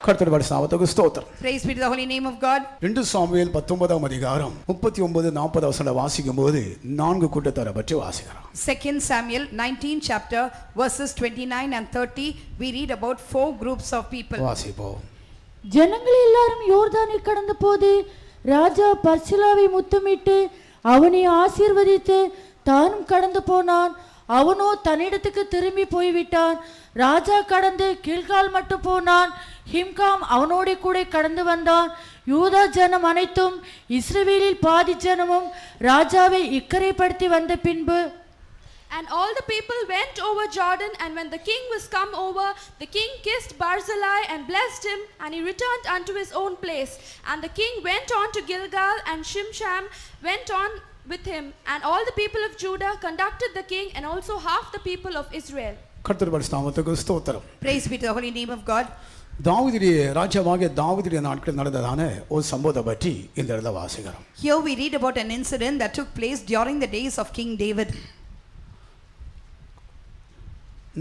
கர்த்தருடைய பரிசுத்த ஸ்தோத்திரம். Praise be to the holy name of God. 2 Samuel 19ஆம் அதிகாரம் 39-40 வசனம் வாசிக்கும்போது நான்கு கூட்டத்தாரை பற்றி வாசிக்கிறோம். 2 Samuel 19 chapter verses 29 and 30 we read about four groups of people. வாசிப்போம். ஜனங்கள் எல்லாரும் யோர்தானை கடந்த போது ராஜா பர்சிலாவை முத்தமிட்டு அவனை ஆசீர்வதித்து தானும் கடந்து போனான். அவனோ தன்னிடத்துக்கு திரும்பி போய்விட்டான். ராஜா கடந்து கில்கால் மட்டும் போனான். ஹிம்காம் அவனோட கூட கடந்து வந்தான். யூதா ஜனம் அனைத்தும் இஸ்ரவேலில் பாதி ஜனமும் ராஜாவை இக்கரைப்படுத்தி வந்த பின்பு And all the people went over Jordan, and when the king was come over, the king kissed Barzillai and blessed him, and he returned unto his own place. And the king went on to Gilgal, and Shimsham went on with him, and all the people of Judah conducted the king, and also half the people of Israel. கர்த்தருடைய பரிசுத்த ஸ்தோத்திரம். Praise be to the holy name of God. தாவீதுடைய ராஜாவாகிய தாவீதுடைய நாட்களில் நடந்ததான ஒரு சம்பவத்தை பற்றி இந்த இடத்துல வாசிக்கிறோம். Here we read about an incident that took place during the days of King David.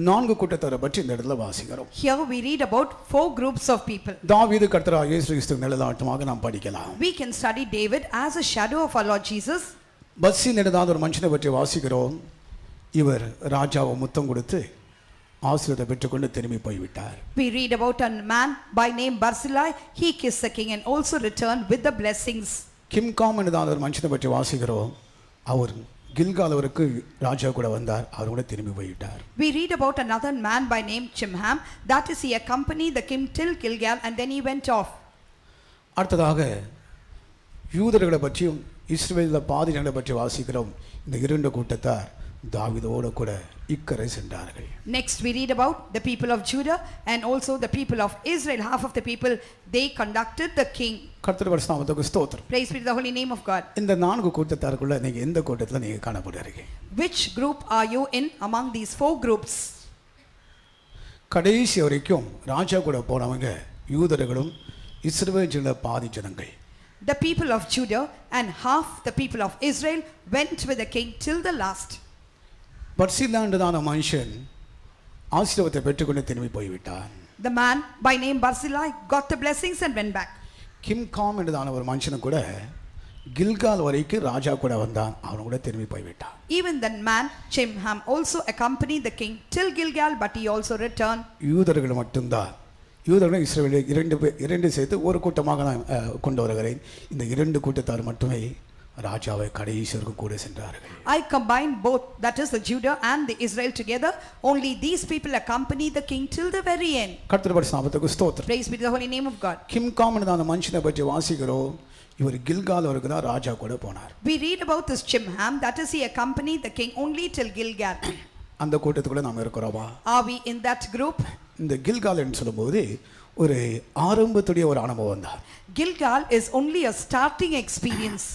நான்கு கூட்டத்தாரை பற்றி இந்த இடத்துல வாசிக்கிறோம். Here we read about four groups of people. தாவீது கர்த்தராகிய இயேசு கிறிஸ்துவின் நிழலாட்டமாக நாம் படிக்கலாம். We can study David as a shadow of our Lord Jesus. பஸ்ஸில் நடந்த ஒரு மனுஷனை பற்றி வாசிக்கிறோம். இவர் ராஜாவை முத்தம் கொடுத்து ஆசீர்வாதத்தை பெற்றுக்கொண்டு திரும்பி போய்விட்டார். We read about a man by name Barzillai. He kissed the king and also returned with the blessings. கிம்காம் என்றதான ஒரு மனுஷனை பற்றி வாசிக்கிறோம். அவர் கில்கால் வரைக்கு ராஜா கூட வந்தார். அவர் கூட திரும்பி போய்விட்டார். We read about another man by name Chimham. That is, he accompanied the king till Gilgal and then he went off. அடுத்ததாக யூதர்களை பற்றியும் இஸ்ரவேலில் பாதி ஜனங்களை பற்றி வாசிக்கிறோம். இந்த இரண்டு கூட்டத்தார் தாவீதோடு கூட இக்கரை சென்றார்கள். Next we read about the people of Judah and also the people of Israel. Half of the people, they conducted the king. கர்த்தருடைய பரிசுத்த ஸ்தோத்திரம். Praise be to the holy name of God. இந்த நான்கு கூட்டத்தாருக்குள்ள நீங்க எந்த கூட்டத்துல நீங்க காணப்படுறீங்க? Which group are you in among these four groups? கடைசி வரைக்கும் ராஜா கூட போனவங்க யூதர்களும் இஸ்ரவேலில் பாதி ஜனங்கள். The people of Judah and half the people of Israel went with the king till the last. பர்சிலாண்டதான மனுஷன் ஆசீர்வாதத்தை பெற்றுக்கொண்டு திரும்பி போய்விட்டான். The man by name Barzillai got the blessings and went back. கிம்காம் என்றதான ஒரு மனுஷனும் கூட கில்கால் வரைக்கும் ராஜா கூட வந்தான். அவன் கூட திரும்பி போய்விட்டான். Even that man Chimham also accompanied the king till Gilgal, but he also returned. யூதர்கள் மட்டும்தான், யூதர்களும் இஸ்ரவேல் இரண்டு சேர்த்து ஒரு கூட்டமாக நான் கொண்டு வருகிறேன். இந்த இரண்டு கூட்டத்தார் மட்டுமே ராஜாவை கடைசி வரைக்கும் கூட சென்றார்கள். I combine both, that is the Judah and the Israel together. Only these people accompany the king till the very end. கர்த்தருடைய பரிசுத்த ஸ்தோத்திரம். Praise be to the holy name of God. கிம்காம் என்றதான மனுஷனை பற்றி வாசிக்கிறோம். இவர் கில்கால் வரைக்கும் தான் ராஜா கூட போனார். We read about this Chimham, that is, he accompanied the king only till Gilgal. அந்த கூட்டத்துக்குள்ள நாம் இருக்கிறோமா? Are we in that group? இந்த கில்கால் என்று சொல்லும்போது ஒரு ஆரம்பத்துடைய ஒரு அனுபவம் தான். Gilgal is only a starting experience.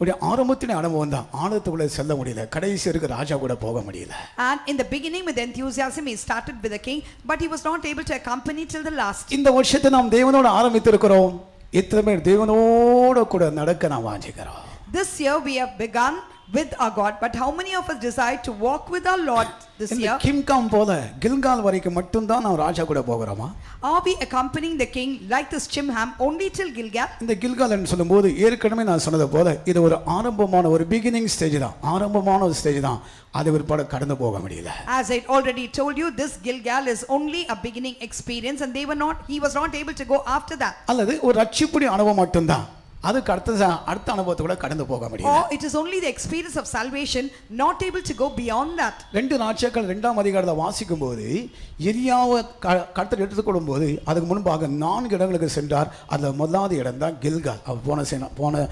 ஒரு ஆரம்பத்துடைய அனுபவம் தான். ஆழத்துக்குள்ள செல்ல முடியல, கடைசி வரைக்கும் ராஜா கூட போக முடியல. And in the beginning with enthusiasm he started with the king, but he was not able to accompany till the last. இந்த வருஷத்தை நாம் தேவனோடு ஆரம்பித்திருக்கிறோம். எத்தனை பேர் தேவனோடு கூட நடக்க நாம் வாஞ்சிக்கிறோம்? This year we have begun with our God, but how many of us decide to walk with our Lord this year? கிம்காம் போல கில்கால் வரைக்கும் மட்டும் தான் நாம் ராஜா கூட போகிறோமா? Are we accompanying the king like this Chimham only till Gilgal? இந்த கில்கால் என்று சொல்லும்போது ஏற்கனவே நான் சொன்னது போல இது ஒரு ஆரம்பமான ஒரு பிகினிங் ஸ்டேஜ் தான், ஆரம்பமான ஒரு ஸ்டேஜ் தான். அது ஒரு படம் கடந்து போக முடியல. As I already told you, this Gilgal is only a beginning experience, and he was not able to go after that. அல்லது ஒரு ரட்சிப்புடைய அனுபவம் மட்டும்தான், அதுக்கு அடுத்த அனுபவத்தை கூட கடந்து போக முடியல. Or it is only the experience of salvation, not able to go beyond that. 2 நாட்கள் 2ஆம் அதிகாரத்தை வாசிக்கும்போது எலியாவை கர்த்தர் எடுத்துக்கொள்ளும் போது அதுக்கு முன்பாக 4 இடங்களுக்கு சென்றார். அதுல முதலாவது இடம் தான் கில்கால். அவர் போன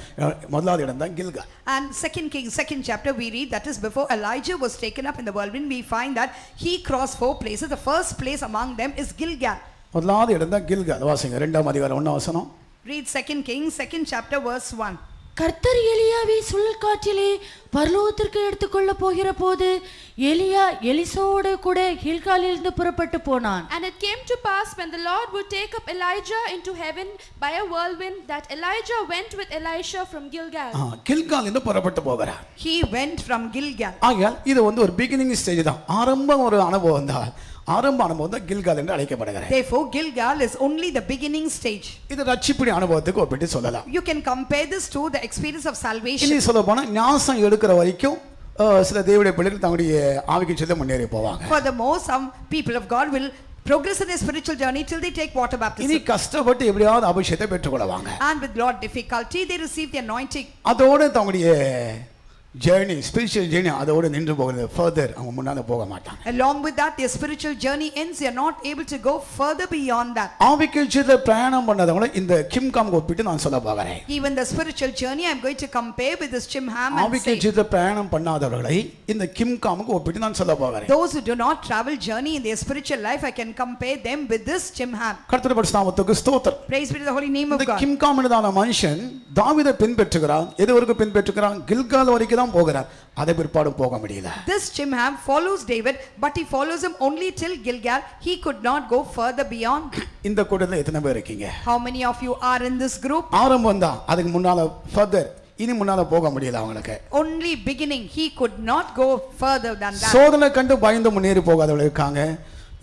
முதலாவது இடம் தான் Gilgal. And 2 Kings 2nd chapter we read, that is, before Elijah was taken up in the whirlwind, we find that he crossed 4 places. The first place among them is Gilgal. முதலாவது இடம் தான் கில்கால். வாசிங்க 2ஆம் அதிகாரம் 1ஆம் வசனம். Read 2 Kings 2nd chapter verse 1. கர்த்தர் எலியாவை சுழல் காற்றிலே பரலோகத்திற்கு எடுத்துக்கொள்ள போகிற போது எலியா எலிசாவோடு கூட கில்காலிலிருந்து புறப்பட்டு போனான். And it came to pass when the Lord would take up Elijah into heaven by a whirlwind, that Elijah went with Elisha from Gilgal. Gilgal இருந்து புறப்பட்டு போகிறார். He went from Gilgal. ஆகையால் இது ஒரு பிகினிங் ஸ்டேஜ் தான், ஆரம்ப ஒரு அனுபவம் தான். ஆரம்ப அனுபவம் தான் கில்கால் என்று அழைக்கப்படுகிறது. Therefore, Gilgal is only the beginning stage. இது ரட்சிப்பின் அனுபவத்துக்கு ஒப்பிட்டு சொல்லலாம். You can compare this to the experience of salvation. இனி சொல்ல போனா ஞானம் எடுக்கிற வரைக்கும் சில தேவனுடைய பிள்ளைகள் தங்களுடைய ஆவிக்கு செல்ல முன்னேறி போவாங்க. Furthermore, some people of God will progress in their spiritual journey till they take water baptism. இனி கஷ்டப்பட்டு எப்படியாவது அபிஷேகத்தை பெற்றுக்கொள்வாங்க. And with lot difficulty they receive the anointing. அதோட தங்களுடைய journey, spiritual journey அதோட நின்று போகிறது. further அவங்க முன்னால போக மாட்டாங்க. Along with that, their spiritual journey ends. They are not able to go further beyond that. ஆவிக்கு செல்ல பிரயாணம் பண்ணதவங்கள இந்த கிம்காம் ஒப்பிட்டு நான் சொல்ல போகிறேன். Even the spiritual journey I am going to compare with this Chimham and ஆவிக்கு say, செல்ல பிரயாணம் பண்ணாதவர்களை இந்த கிம்காமுக்கு ஒப்பிட்டு நான் சொல்ல போகிறேன். those who do not travel journey in their spiritual life, I can compare them with this Chimham. கர்த்தருடைய பரிசுத்த நாமத்துக்கு ஸ்தோத்திரம். Praise be to the holy name of இந்த God. கிம்காம் என்றதான மனுஷன் தாவீதை பின்பற்றுகிறான். எது வரைக்கும் பின்பற்றுகிறான்? கில்கால் வரைக்கும் தான் போகிறார். அதை பிற்பாடு போக முடியல. This Chimham follows David, but he follows him only till Gilgal. He could not go further beyond. இந்த கூட்டத்துல எத்தனை பேர் இருக்கீங்க? How many of you are in this group? ஆரம்பம் தான், அதுக்கு முன்னால further இனி முன்னால போக முடியல அவங்களுக்கு. Only beginning, he could not go further than that. சோதனை கண்டு பயந்து முன்னேறி போகாதவங்க இருக்காங்க.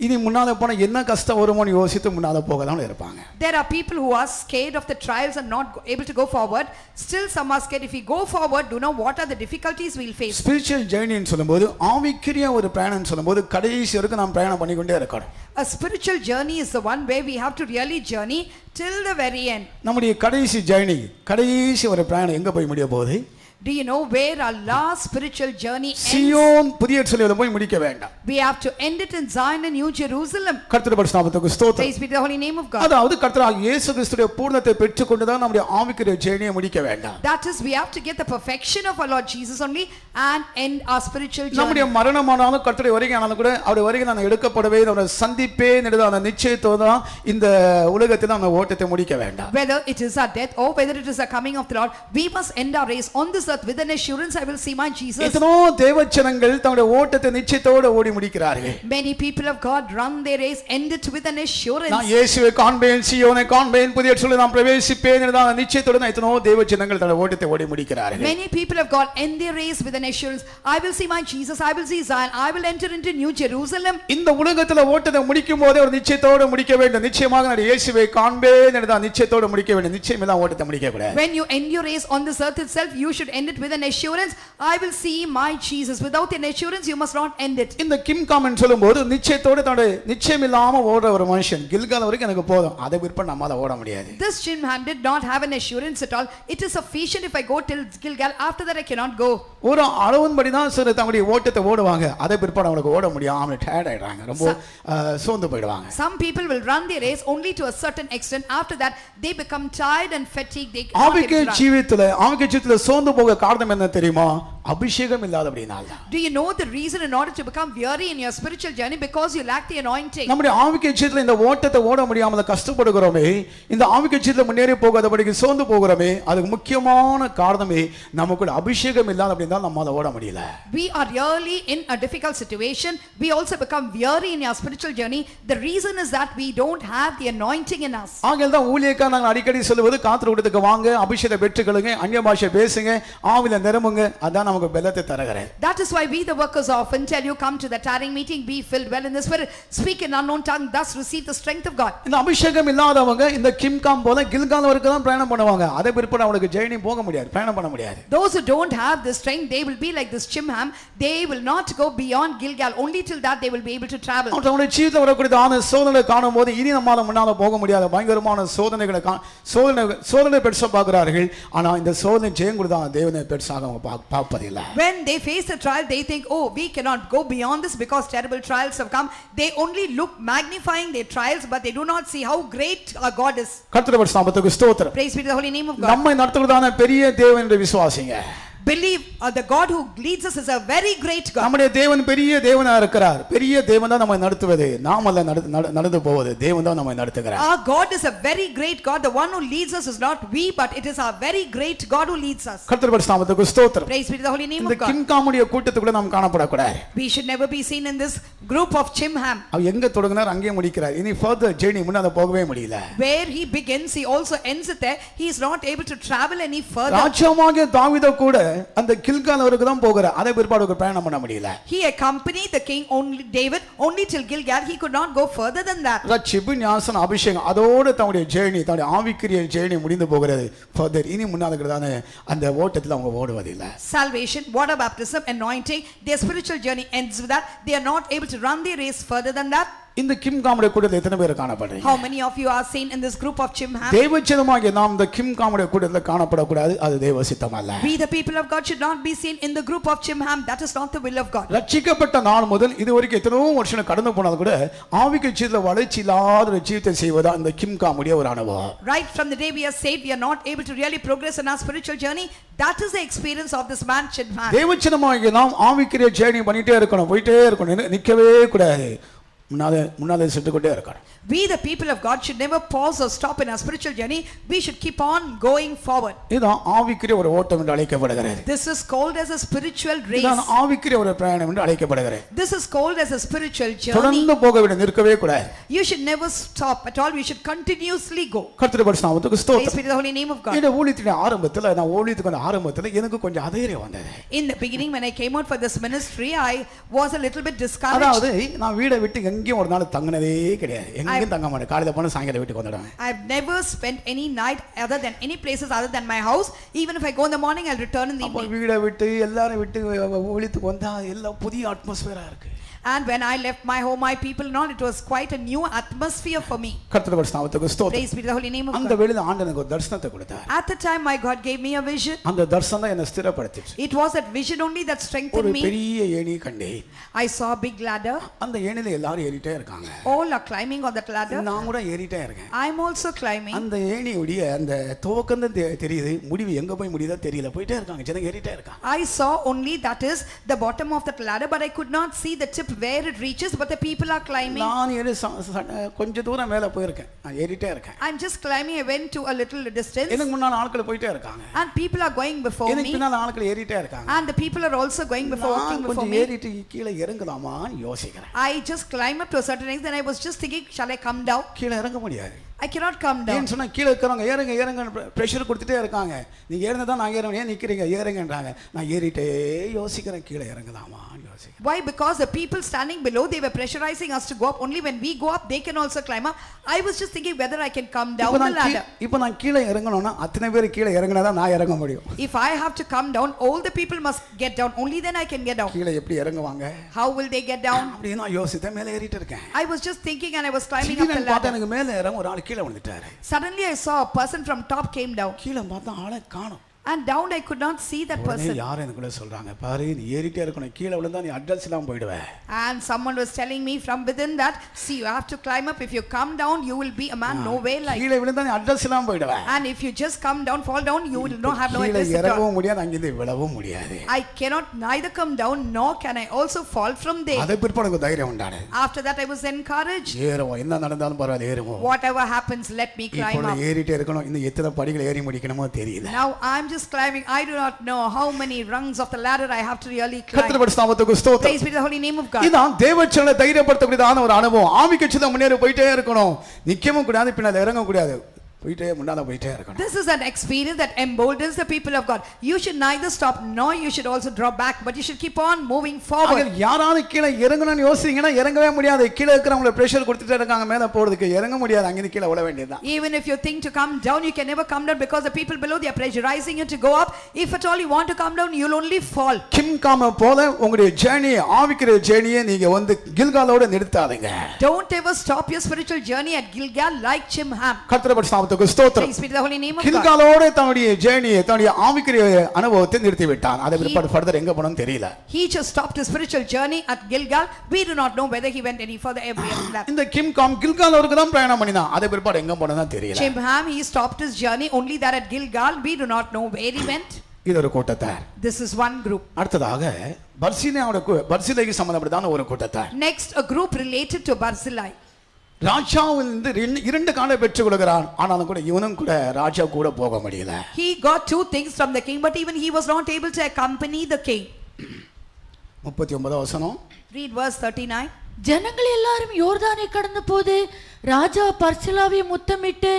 இனி முன்னால போனா என்ன கஷ்டம் வருமோன்னு யோசித்து முன்னால போகாதவங்க இருப்பாங்க. There are people who are scared of the trials and not able to go forward. Still some are scared, if we go forward, do know what are the difficulties we'll face. Spiritual journey ன்னு சொல்லும்போது ஆவிக்குரிய ஒரு பிரயாணம் சொல்லும்போது கடைசி வரைக்கும் நாம் பிரயாணம் பண்ணிக்கொண்டே இருக்கணும். A spiritual journey is the one where we have to really journey till the very end. நம்முடைய கடைசி ஜர்னி, கடைசி ஒரு பிரயாணம் எங்க போய் முடிய போகுது? Do you know where our last spiritual journey ends? Zion புதிய எருசலேமில் போய் முடிக்க வேண்டாம். We have to end it in Zion and New Jerusalem. கர்த்தருடைய பரிசுத்த நாமத்துக்கு ஸ்தோத்திரம். Praise be to the holy name of God. அதாவது கர்த்தராகிய இயேசு கிறிஸ்துவின் பூரணத்தை பெற்றுக்கொண்டு தான் நம்முடைய ஆவிக்குரிய ஜர்னியை முடிக்க வேண்டாம். That is, we have to get the perfection of our Lord Jesus only and end our spiritual journey. நம்முடைய மரணமானாலும் கர்த்தருடைய வருகை ஆனாலும் கூட அவருடைய வருகை நான் எடுக்கப்படவே அவரை சந்திப்பேன் என்ற அந்த நிச்சயத்தோடு தான் இந்த உலகத்தில் அந்த ஓட்டத்தை முடிக்க வேண்டாம். Whether it is our death or whether it is the coming of the Lord, we must end our race on this earth with an assurance, I will see my Jesus. எத்தனோ தேவஜனங்கள் தங்களுடைய ஓட்டத்தை நிச்சயத்தோடு ஓடி முடிக்கிறார்கள். Many people of God run their race, end it with an assurance. நான் இயேசுவை காண்பேன், சீயோனை காண்பேன், புதிய எருசலேமில் நான் பிரவேசிப்பேன் என்ற அந்த நிச்சயத்தோடு தான் எத்தனோ தேவஜனங்கள் தங்களுடைய ஓட்டத்தை ஓடி முடிக்கிறார்கள். Many people of God end their race with an assurance, I will see my Jesus, I will see Zion, I will enter into New Jerusalem. இந்த உலகத்துல ஓட்டத்தை முடிக்கும் போதே ஒரு நிச்சயத்தோடு முடிக்க வேண்டும். நிச்சயமாக நான் இயேசுவை காண்பேன் என்ற அந்த நிச்சயத்தோடு முடிக்க வேண்டும். நிச்சயம் இல்லாம ஓட்டத்தை முடிக்க கூடாது. When you end your race on this earth itself, you should end it with an assurance, I will see my Jesus. Without an assurance, you must not end it. இந்த கிம்காம் என்று சொல்லும்போது நிச்சயத்தோடு தன்னுடைய நிச்சயம் இல்லாம ஓடுற ஒரு மனுஷன் கில்கால் வரைக்கும் எனக்கு போதும், அதை விற்ப நம்மால ஓட முடியாது. This Chimham did not have an assurance at all. It is sufficient if I go till Gilgal, after that I cannot go. ஒரு அளவுன்படி தான் சில தங்களுடைய ஓட்டத்தை ஓடுவாங்க, அதை பிற்பாடு அவங்களுக்கு ஓட முடியாம டயர்ட் ஆயிடுறாங்க, ரொம்ப சோர்ந்து போயிடுவாங்க. Some people will run their race only to a certain extent. After that they become tired and fatigued. They ஆவிக்குரிய ஜீவிதத்துல சோர்ந்து போக காரணம் என்ன தெரியுமா? அபிஷேகம் இல்லாதபடினால. Do you know the reason in order to become weary in your spiritual journey? Because you lack the anointing. நம்முடைய ஆவிக்குரிய ஜீவிதத்துல இந்த ஓட்டத்தை ஓட முடியாம கஷ்டப்படுகிறோமே, இந்த ஆவிக்குரிய ஜீவிதத்துல முன்னேறி போகாதபடிக்கு சோர்ந்து போகிறோமே, அதுக்கு முக்கியமான காரணமே நமக்குள்ள அபிஷேகம் இல்லாதபடினால நம்மால ஓட முடியல. We are really in a difficult situation. We also become weary in our spiritual journey. The reason is that we don't have the anointing in us. ஆகையால் தான் ஊழியக்காரர் நாங்கள் அடிக்கடி சொல்லுவது காத்திர கூட்டத்துக்கு வாங்க, அபிஷேகத்தை பெற்றுக்கொள்ளுங்க, அந்நிய பாஷை பேசுங்க, ஆவியில நிரம்புங்க, அதான் நமக்கு பலத்தை தருகிறது. That is why we the workers often tell you, come to the tarrying meeting, be filled well in the spirit, speak in unknown tongue, thus receive the strength of God. இந்த அபிஷேகம் இல்லாதவங்க இந்த கிம்காம் போல கில்கால் வரைக்கும் தான் பிரயாணம் பண்ணுவாங்க, அதை பிற்பாடு அவங்களுக்கு ஜெர்னி போக முடியாது, பிரயாணம் பண்ண முடியாது. Those who don't have this strength, they will be like this Chimham. They will not go beyond Gilgal. Only till that they will be able to travel. அவங்களுடைய ஜீவிதத்துல வரக்கூடிய சோதனை காணும்போது இனி நம்மால முன்னால போக முடியாது, பயங்கரமான சோதனைகளை சோதனை பெருசா பார்க்கிறார்கள். ஆனா இந்த சோதனை ஜெயம் கொடுத்தா தேவனை பெருசாக அவங்க பார்ப்பதில்லை. When they face a trial, they think, oh, we cannot go beyond this because terrible trials have come. They only look magnifying their trials, but they do not see how great our God is. கர்த்தருடைய நாமத்துக்கு ஸ்தோத்திரம். Praise be to the holy name of God. நம்மை நடத்துகிறதான பெரிய தேவன் என்று விசுவாசிங்க. Believe the God who leads us is a very great God. நம்முடைய தேவன் பெரிய தேவனா இருக்கிறார். பெரிய தேவன் தான் நம்மை நடத்துவது, நாம அல்ல நடந்து போவது, தேவன் தான் நம்மை நடத்துகிறார். Our God is a very great God. The one who leads us is not we, but it is our very great God who leads us. கர்த்தருடைய நாமத்துக்கு ஸ்தோத்திரம். Praise be to the holy name of இந்த God. கிம்காமுடைய கூட்டத்துக்குள்ள நாம் காணப்படக்கூடாது. We should never be seen in this group of Chimham. அவ எங்க தொடங்கினார் அங்கே முடிக்கிறார். இனி further journey முன்னால போகவே முடியல. Where he begins, he also ends it there. He is not able to travel any further. ராஜாவாகிய தாவீது கூட அந்த கில்கால் வரைக்கும் தான் போகிறார். அதை பிற்பாடு ஒரு பிரயாணம் பண்ண முடியல. He accompanied the king only David only till Gilgal. He could not go further than that. ரட்சிப்பு, ஞானஸ்நானம், அபிஷேகம் அதோடு தன்னுடைய ஜேர்னி, தன்னுடைய ஆவிக்குரிய ஜேர்னி முடிந்து போகிறது. ஃபர்தர் இனி முன்னாதுக்கிறதான அந்த ஓட்டத்தில் அவங்க ஓடுவதில்லை. Salvation, water baptism, anointing, their spiritual journey ends with that. They are not able to run their race further than that. இந்த கிம் காமுடைய கூட்டத்தில் எத்தனை பேர் காணப்படுறீங்க? How many of you are seen in this group of Chimham? தேவசித்தமாகிய நாம் இந்த கிம் காமுடைய கூட்டத்தில் காணப்படக்கூடாது. அது தேவ சித்தம் அல்ல. We the people of God should not be seen in the group of Chimham. That is not the will of God. ரட்சிக்கப்பட்ட நாள் முதல் இதுவரைக்கும் எத்தனையோ வருஷம் கடந்து போனது கூட ஆவிக்குரிய ஜீவிதத்தில் வளர்ச்சி இல்லாத ஒரு ஜீவிதத்தை செய்வதா இந்த கிம் காமுடைய ஒரு அனுபவம். Right from the day we are saved, we are not able to really progress in our spiritual journey. That is the experience of this man Chimham. தேவசித்தமாகிய நாம் ஆவிக்குரிய ஜேர்னி பண்ணிட்டே இருக்கணும், போயிட்டே இருக்கணும், நிற்கவே கூடாது. முன்னாலே சென்று கொண்டே இருக்கணும். We the people of God should never pause or stop in our spiritual journey. We should keep on going forward. இதுதான் ஆவிக்குரிய ஒரு ஓட்டம் என்று அழைக்கப்படுகிறது. This is called as a spiritual race. இதுதான் ஆவிக்குரிய ஒரு பிரயாணம் என்று அழைக்கப்படுகிறது. This is called as a spiritual journey. தொடர்ந்து போக வேண்டும், நிற்கவே கூடாது. You should never stop at all. We should continuously go. கர்த்தருடைய பரிசுத்த நாமத்துக்கு ஸ்தோத்திரம். Praise be to the holy name of God. இந்த ஊழியத்தின் ஆரம்பத்தில் நான் ஊழியத்துக்கு ஆரம்பத்தில் எனக்கு கொஞ்சம் அதைரியம் வந்தது. In the beginning when I came out for this ministry, I was a little bit discouraged. அதாவது நான் வீட்டை விட்டு எங்கேயும் ஒரு நாள் தங்கினதே கிடையாது. எங்கேயும் தங்க மாட்டேன். காலையில போன சாயங்காலம் வீட்டுக்கு வந்துடுவேன். I have never spent any night other than any places other than my house. Even if I go in the morning, I'll return in the evening. வீட்டை விட்டு எல்லாரும் விட்டு ஊழியத்துக்கு வந்தா எல்லாம் புதிய அட்மாஸ்பியரா இருக்கு. And when I left my home, my people and all, it was quite a new atmosphere for me. கர்த்தருடைய பரிசுத்த நாமத்துக்கு ஸ்தோத்திரம். Praise be to the holy name of அந்த God. வேளையில ஆண்டவர் எனக்கு ஒரு தரிசனத்தை கொடுத்தார். At the time my God gave me a vision. அந்த தரிசனம் தான் என்னை ஸ்திரப்படுத்திச்சு. It was that vision only that ஒரு strengthened me. பெரிய ஏணி கண்டேன். I saw a big ladder. அந்த ஏணில எல்லாரும் ஏறிட்டே இருக்காங்க. All are climbing on that ladder. நான் கூட ஏறிட்டே இருக்கேன். I'm also climbing. அந்த ஏணியுடைய அந்த துவக்கம் தான் தெரியுது, முடிவு எங்க போய் முடியுதோ தெரியல. போயிட்டே இருக்காங்க, ஜனங்க ஏறிட்டே இருக்காங்க. I saw only that is the bottom of that ladder, but I could not see the tip where it reaches, but the people are climbing. நான் ஏறி கொஞ்ச தூரம் மேல போயிருக்கேன். நான் ஏறிட்டே இருக்கேன். I'm just climbing. I went to a little distance. எனக்கு முன்னால ஆட்கள் போயிட்டே இருக்காங்க. And people are going before எனக்கு me. பின்னால ஆட்கள் ஏறிட்டே இருக்காங்க. And the people are also going before, walking before கொஞ்சம் me. ஏறிட்டு கீழே இறங்கலாமான்னு யோசிக்கிறேன். I just climb up to a certain extent, and I was just thinking, shall I come down? கீழே இறங்க முடியாது. I cannot come down. ஏன்னு சொன்னா கீழே இருக்கிறவங்க ஏறுங்க ஏறுங்க பிரஷர் கொடுத்துட்டே இருக்காங்க. நீங்க ஏறினா தான் நான் ஏறுவேன், ஏன் நிக்கிறீங்க ஏறுங்கன்றாங்க. நான் ஏறிட்டே யோசிக்கிறேன் கீழே இறங்கலாமான்னு யோசிக்கிறேன். Why? Because the people standing below, they were pressurizing us to go up. Only when we go up, they can also climb up. I was just thinking whether I can come down the ladder. இப்போ நான் கீழே இறங்கணும்னா அத்தனை பேர் கீழே இறங்கினா தான் நான் இறங்க முடியும். If I have to come down, all the people must get down. Only then I can get down. கீழே எப்படி இறங்குவாங்க? How will they get down? அப்படி நான் யோசித்தேன், மேலே ஏறிட்டு இருக்கேன். I was just thinking and I was climbing up the பார்த்தா ladder. எனக்கு மேலே இறங்க ஒரு ஆள் கீழே விழுந்துட்டாரு. Suddenly I saw a person from top came down. கீழே பார்த்தா ஆளை காணோம். And down I could not see that person. யாரும் எனக்குள்ள சொல்றாங்க, பாரு நீ ஏறிட்டே இருக்கணும், கீழே விழுந்தா நீ அட்ரஸ் இல்லாம போய்டுவே. And someone was telling me from within that, see, you have to climb up. If you come down, you will be a man no way like. கீழே விழுந்தா நீ அட்ரஸ் இல்லாம போய்டுவே. And if you just come down, fall down, you will not have no கீழே address at all. இறங்கவும் முடியாது, அங்கிருந்து விழவும் முடியாது. I cannot neither come down nor can I also fall from there. அதை பிற்பாடு எனக்கு தைரியம் உண்டானது. After that I was encouraged. ஏறுவோம், என்ன நடந்தாலும் பரவாயில்லை ஏறுவோம். Whatever happens, let me climb இப்போ up. ஏறிட்டே இருக்கணும், இன்னும் எத்தனை படிகள் ஏறி முடிக்கணுமோ தெரியல. Now I'm just climbing. I do not know how many rungs of the ladder I have to really climb. கர்த்தருடைய பரிசுத்த நாமத்துக்கு ஸ்தோத்திரம். Praise be to the holy name of God. இதான் தேவச்சனத்தை தைரியப்படுத்தக்கூடியதான ஒரு அனுபவம். ஆவிக்குள்ள முன்னேறி போயிட்டே இருக்கணும், நிக்கவும் கூடாது, பின்னால இறங்க கூடாது, போயிட்டே முன்னால போயிட்டே இருக்கணும். This is an experience that emboldens the people of God. You should neither stop nor you should also drop back, but you should keep on moving forward. யாராவது கீழே இறங்கணும்னு யோசிச்சீங்கன்னா இறங்கவே முடியாது. கீழே இருக்கிறவங்களை பிரஷர் கொடுத்துட்டே இருக்காங்க, மேலே போறதுக்கு இறங்க முடியாது, அங்கிருந்து கீழே விழ வேண்டியதுதான். Even if you think to come down, you can never come down because the people below, they are pressurizing you to go up. If at all you want to come down, you'll only fall. கிம் காம போல உங்களுடைய journey, ஆவிக்கிற ஜேர்னியை நீங்க வந்து கில்காலோட நிறுத்தாதீங்க. Don't ever stop your spiritual journey at Gilgal like Chimham. கர்த்தருடைய பரிசுத்த நாமத்துக்கு ஸ்தோத்திரம். Praise be to the holy name of God. கில்காலோட தன்னுடைய ஜேர்னியை, தன்னுடைய ஆவிக்கிற அனுபவத்தை நிறுத்தி விட்டான். அதை பிற்பாடு ஃபர்தர் எங்க போனோம்னு தெரியல. He just stopped his spiritual journey at Gilgal. We do not know whether he went any further ever after that. இந்த கிம் காம் கில்காலோருக்கு தான் பிரயாணம் பண்ணினான். அதை பிற்பாடு எங்க போனதா தெரியல. Chimham, he stopped his journey only that at Gilgal. We do not know where he went. இது ஒரு கூட்டத்தார். This is one group. அடுத்ததாக பர்சிலைக்கு சம்பந்தப்பட்டதான ஒரு கூட்டத்தார். Next, a group related to Barzillai. ராஜாவிலிருந்து இரண்டு காண பெற்றுக் கொள்கிறான். ஆனாலும் கூட இவனும் கூட ராஜா கூட போக முடியல. He got two things from the king, but even he was not able to accompany the king. 39 வசனம். Read verse 39. ஜனங்கள் எல்லாரும் யோர்தானை கடந்த போது ராஜா பர்சிலாவை முத்தமிட்டு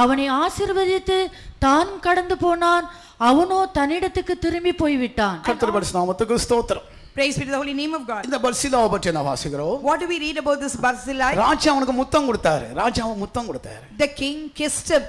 அவனை ஆசீர்வதித்து தானும் கடந்து போனான். அவனோ தன்னிடத்துக்கு திரும்பி போய்விட்டான். கர்த்தருடைய பரிசுத்த நாமத்துக்கு ஸ்தோத்திரம். Praise be to the holy name of God. இந்த பர்சிலாவை பற்றி என்ன வாசிக்கிறோம்? What do we read about this Barzillai? ராஜா அவனுக்கு முத்தம் கொடுத்தாரு. ராஜாவும் முத்தம் கொடுத்தாரு. The king kissed him.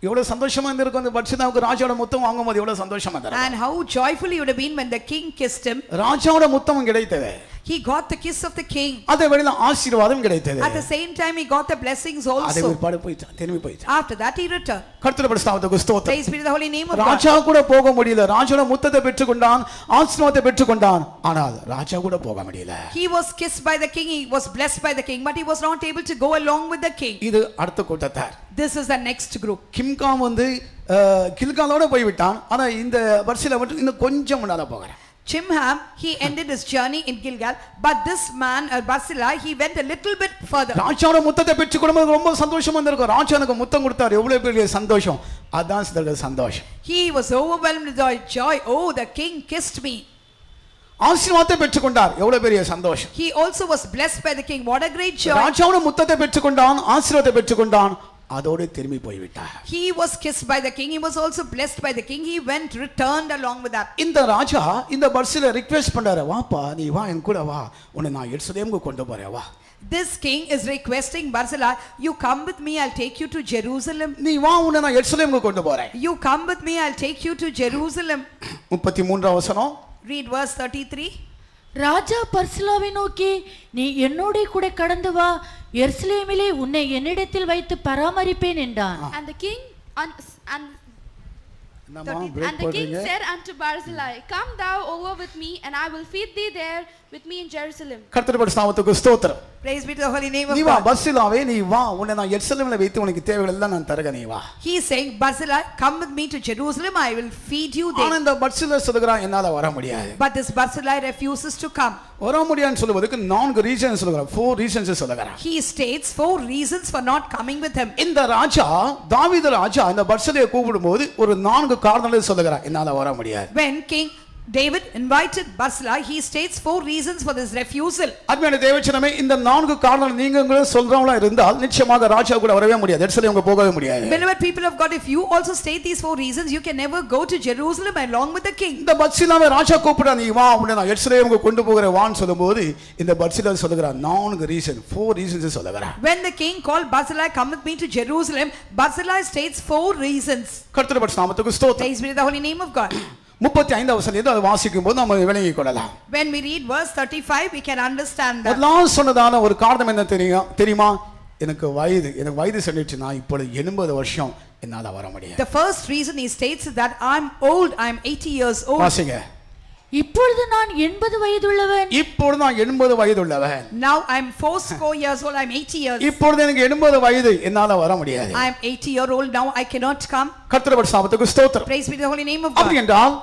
எவ்வளவு சந்தோஷமா இருந்திருக்கும் அந்த பர்சிலாவுக்கு ராஜாவோட முத்தம் வாங்கும்போது எவ்வளவு சந்தோஷமா இருந்தாரு. And how joyful he would have been when the king kissed him. ராஜாவோட முத்தம் கிடைத்தது. He got the kiss of the king. அதே வேளையில ஆசீர்வாதம் கிடைத்தது. At the same time he got the blessings அதே also. ஒருபாடு போயிட்டான், திரும்பி போயிட்டான். After that he returned. கர்த்தருடைய பரிசுத்த நாமத்துக்கு ஸ்தோத்திரம். Praise be to the holy name of God. ராஜா கூட போக முடியல. ராஜாவோட முத்தத்தை பெற்றுக்கொண்டான், ஆசீர்வாதத்தை பெற்றுக்கொண்டான். ஆனால் ராஜா கூட போக முடியல. He was kissed by the king, he was blessed by the king, but he was not able to go along with the king. இது அடுத்த கூட்டத்தார். This is the next group. கிம்காம் வந்து கில்காலோட போய்விட்டான். ஆனா இந்த பர்சிலா மட்டும் இன்னும் கொஞ்சம் முன்னால போகிறான். Chimham, he ended his journey in Gilgal, but this man, Barzillai, he went a little bit further. ராஜாவோட முத்தத்தை பெற்றுக்கொள்ளும்போது ரொம்ப சந்தோஷமா இருந்திருக்கும். ராஜா எனக்கு முத்தம் கொடுத்தாரு, எவ்வளவு பெரிய சந்தோஷம். அதான் சிலருக்கு சந்தோஷம். He was overwhelmed with joy. Oh, the king kissed me. ஆசீர்வாதத்தை பெற்றுக்கொண்டார், எவ்வளவு பெரிய சந்தோஷம். He also was blessed by the king. What a great joy. ராஜாவோட முத்தத்தை பெற்றுக்கொண்டான், ஆசீர்வாதத்தை பெற்றுக்கொண்டான், அதோடு திரும்பி போய்விட்டார். He was kissed by the king, he was also blessed by the king. He returned along with that. இந்த ராஜா இந்த பர்சில ரிக்வெஸ்ட் பண்றாரு, வாப்பா நீ வா என் கூட வா, உன்னை நான் எருசலேமுக்கு கொண்டு போறேன் வா. This king is requesting Barzillai, you come with me, I'll take you to Jerusalem. நீ வா, உன்னை நான் எருசலேமுக்கு கொண்டு போறேன். You come with me, I'll take you to Jerusalem. 33 வசனம். Read verse 33. ராஜா பர்சிலாவை நோக்கி, நீ என்னோட கூட கடந்து வா, எருசலேமிலே உன்னை என்னிடத்தில் வைத்து பராமரிப்பேன் என்றான். And the king said unto Barzillai, come thou over with me, and I will feed thee there with me in Jerusalem. கர்த்தருடைய நாமத்துக்கு ஸ்தோத்திரம். Praise be to the holy name of நீ வா God. பர்சிலாவே, நீ வா, உன்னை நான் எருசலேமில் வைத்து உனக்கு தேவைகள் எல்லாம் நான் தருகிறேன், நீ வா. He is saying, Barzillai, come with me to Jerusalem, I will feed you there. ஆனா இந்த பர்சிலா சொல்லுகிறான், என்னால வர முடியாது. But this Barzillai refuses to come. வர முடியாதுன்னு சொல்லுவதற்கு 4 ரீசன்ஸ் சொல்லுகிறான், 4 ரீசன்ஸ் சொல்லுகிறான். He states 4 reasons for not coming with him. இந்த ராஜா தாவீது ராஜா இந்த பர்சிலாவை கூப்பிடும்போது ஒரு 4 காரணங்களை சொல்லுகிறான், என்னால வர முடியாது. When King David invited Barzillai, he states 4 reasons for this refusal. அருமையான தேவச்சனமே, இந்த 4 காரணங்கள் நீங்க சொல்றவங்களா இருந்தால் நிச்சயமாக ராஜா கூட வரவே முடியாது, எருசலேமுக்கு போகவே முடியாது. Beloved people of God, if you also state these 4 reasons, you can never go to Jerusalem along with the king. இந்த பர்சிலாவை ராஜா கூப்பிடுறா, நீ வா, உன்னை நான் எருசலேமுக்கு கொண்டு போகிறேன் வான்னு சொல்லும்போது இந்த பர்சிலா சொல்லுகிறான் 4 ரீசன், 4 ரீசன்ஸ் சொல்லுகிறான். When the king called Barzillai, come with me to Jerusalem, Barzillai states 4 reasons. கர்த்தருடைய நாமத்துக்கு ஸ்தோத்திரம். Praise be to the holy name of God. 35 வசனத்தை அதை வாசிக்கும் போது நம்ம விளங்கிக் கொள்ளலாம். When we read verse 35, we can understand that. முதலாவது சொன்னதான ஒரு காரணம் என்ன தெரியுமா? எனக்கு வயது சென்றுச்சு, நான் இப்பொழுது 80 வருஷம், என்னால வர முடியாது. The first reason he states is that I'm old, I'm 80 years old. வாசிங்க. இப்பொழுது நான் 80 வயதுள்ளவன். இப்பொழுது நான் 80 வயதுள்ளவன். Now I'm 4 years old, I'm 80 years. இப்பொழுது எனக்கு 80 வயது, என்னால வர முடியாது. I'm 80-year-old now, I cannot come. கர்த்தருடைய நாமத்துக்கு ஸ்தோத்திரம். Praise be to the holy name of God. அப்படி என்றால்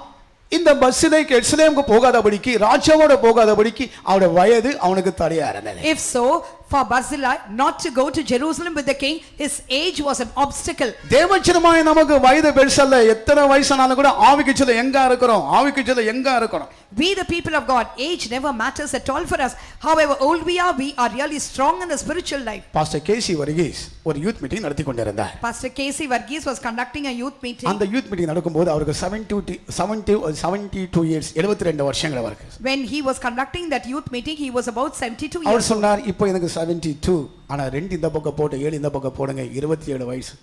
இந்த பர்சிலாய்க்கு எருசலேமுக்கு போகாதபடிக்கு, ராஜாவோட போகாதபடிக்கு அவருடைய வயது அவனுக்கு தடையா இருந்தது. If so, for Barzillai not to go to Jerusalem with the king, his age was an obstacle. தேவச்சனமாய் நமக்கு வயது பெருசல்ல, எத்தனை வயசானாலும் கூட ஆவிக்குள்ள எங்க இருக்கிறோம், ஆவிக்குள்ள எங்க இருக்கிறோம். We the people of God, age never matters at all for us. However old we are really strong in the spiritual life. Pastor K C Varghese ஒரு யூத் மீட்டிங் நடத்தி கொண்டிருந்தார். Pastor Casey Varghese was conducting a youth meeting. அந்த youth meeting நடக்கும்போது அவருக்கு 72 years, 72 வருஷங்கள் அவருக்கு. When he was conducting that youth meeting, he was about 72 our years old. சொன்னார், இப்போ எனக்கு 72, ஆனா 2 இந்த பக்கம் போட்டு 7 இந்த பக்கம் போடுங்க, 27 வயசு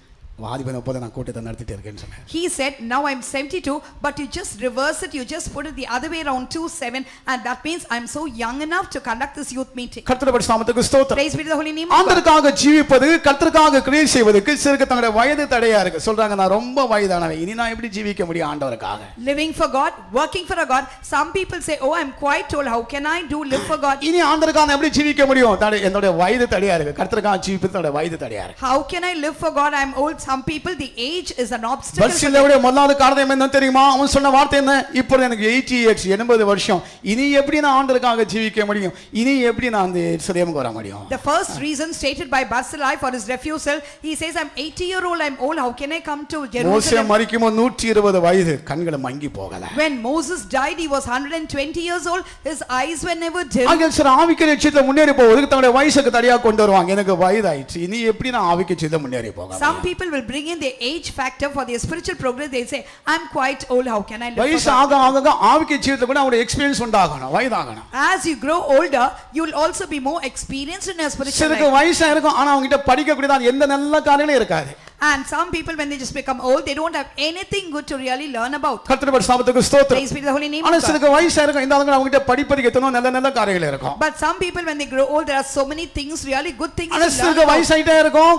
வாலிபனை போல நான் கூட்டத்தை நடத்திட்டு இருக்கேன்னு சொன்னார். He said, now I'm 72, but you just reverse it, you just put it the other way around, 27, and that means I'm so young enough to conduct this youth meeting. கர்த்தருடைய நாமத்துக்கு ஸ்தோத்திரம். Praise be to the holy name of God. ஆண்டவருக்காக ஜீவிப்பது, கர்த்தருக்காக கிரியை செய்வதற்கு சிலருக்கு தங்களுடைய வயது தடையா இருக்கு. சொல்றாங்க, நான் ரொம்ப வயதானவன், இனி நான் எப்படி ஜீவிக்க முடியும் ஆண்டவருக்காக? Living for God, working for a God. Some people say, oh, I'm quite old, how can I live for God? இனி ஆண்டவருக்காக எப்படி ஜீவிக்க முடியும்? என்னோட வயது தடையா இருக்கு. கர்த்தருக்காக ஜீவிப்பது என்னோட வயது தடையா இருக்கு. How can I live for God? I'm old, some people, the age is an obstacle. பர்சிலாவுடைய முதலாவது காரணம் என்ன தெரியுமா? அவன் சொன்ன வார்த்தை என்ன? இப்போ எனக்கு 80 years 80 வருஷம், இனி எப்படி நான் ஆண்டவருக்காக ஜீவிக்க முடியும்? இனி எப்படி நான் அந்த எருசலேமுக்கு வர முடியும்? The first reason stated by Barzillai for his refusal, he says, I'm 80-year-old, I'm old, how can I come to மோசே Jerusalem? மரிக்கும்போது 120 வயது, கண்களை மங்கி போகல. When Moses died, he was 120 years old, his eyes were never dim. ஆகிய சில ஆவிக்குரிய விஷயத்துல முன்னேறி போவதுக்கு தன்னுடைய வயசுக்கு தடையா கொண்டு வருவாங்க. எனக்கு வயதாயிடுச்சு, இனி எப்படி நான் ஆவிக்குரிய விஷயத்துல முன்னேறி போக? Some people will bring in the age factor for their spiritual progress. They say, I'm quite old, how can I live வயசு for ஆக ஆக ஆவிக்குரிய விஷயத்துல கூட அவருடைய எக்ஸ்பீரியன்ஸ் உண்டாகணும், வயதாகணும். As you grow older, you will also be more experienced in your spiritual சிலருக்கு life. வயசா இருக்கும், ஆனா அவங்க கிட்ட படிக்க கூடியது எந்த நல்ல காரியங்களும் இருக்காது. And some people, when they just become old, they don't have anything good to really learn about. கர்த்தருடைய நாமத்துக்கு ஸ்தோத்திரம். Praise be to the holy name ஆனா of God. சிலருக்கு வயசா இருக்கும், இந்த ஆளுங்க அவங்க கிட்ட படிப்பதுக்கு எத்தனை நல்ல நல்ல காரியங்கள் இருக்கும். But some people, when they grow old, there are so many things, really good things ஆனா to learn சிலருக்கு about. வயசாயிட்டே இருக்கும்,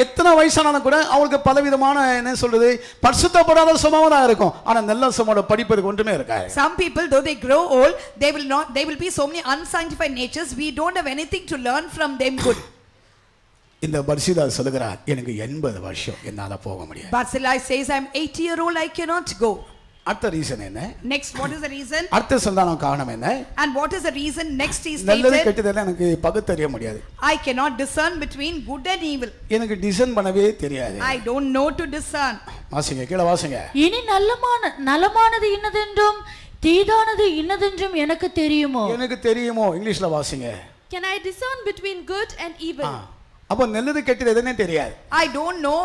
எத்தனை வயசானாலும் கூட அவங்களுக்கு பலவிதமான என்ன சொல்றது பரிசுத்தப்படாத சுபாவம் தான் இருக்கும். ஆனா நல்ல சுபாவோட படிப்பதுக்கு ஒன்றுமே இருக்காது. Some people, though they grow old, they will be so many unsanctified natures, we don't have anything to learn from them good. இந்த பர்சிலா சொல்லுகிறார், எனக்கு 80 வருஷம், என்னால போக முடியாது. Barzillai says, I'm 80-year-old, I cannot go. அடுத்த ரீசன் என்ன? Next, what is the reason? அடுத்த சந்தான காரணம் என்ன? And what is the reason? Next he நல்லது stated, கெட்டதெல்லாம் எனக்கு பகுத்தறிய முடியாது. I cannot discern between good and evil. எனக்கு டிசைன் பண்ணவே தெரியாது. I don't know to discern. வாசிங்க, கீழே வாசிங்க. இனி நலமானது இன்னதென்றும் தீதானது இன்னதென்றும் எனக்கு தெரியுமோ? எனக்கு தெரியுமோ? இங்கிலீஷ்ல வாசிங்க. Can I discern between good and evil? அப்ப நல்லது கெட்டது எதுனே தெரியாது. I don't know.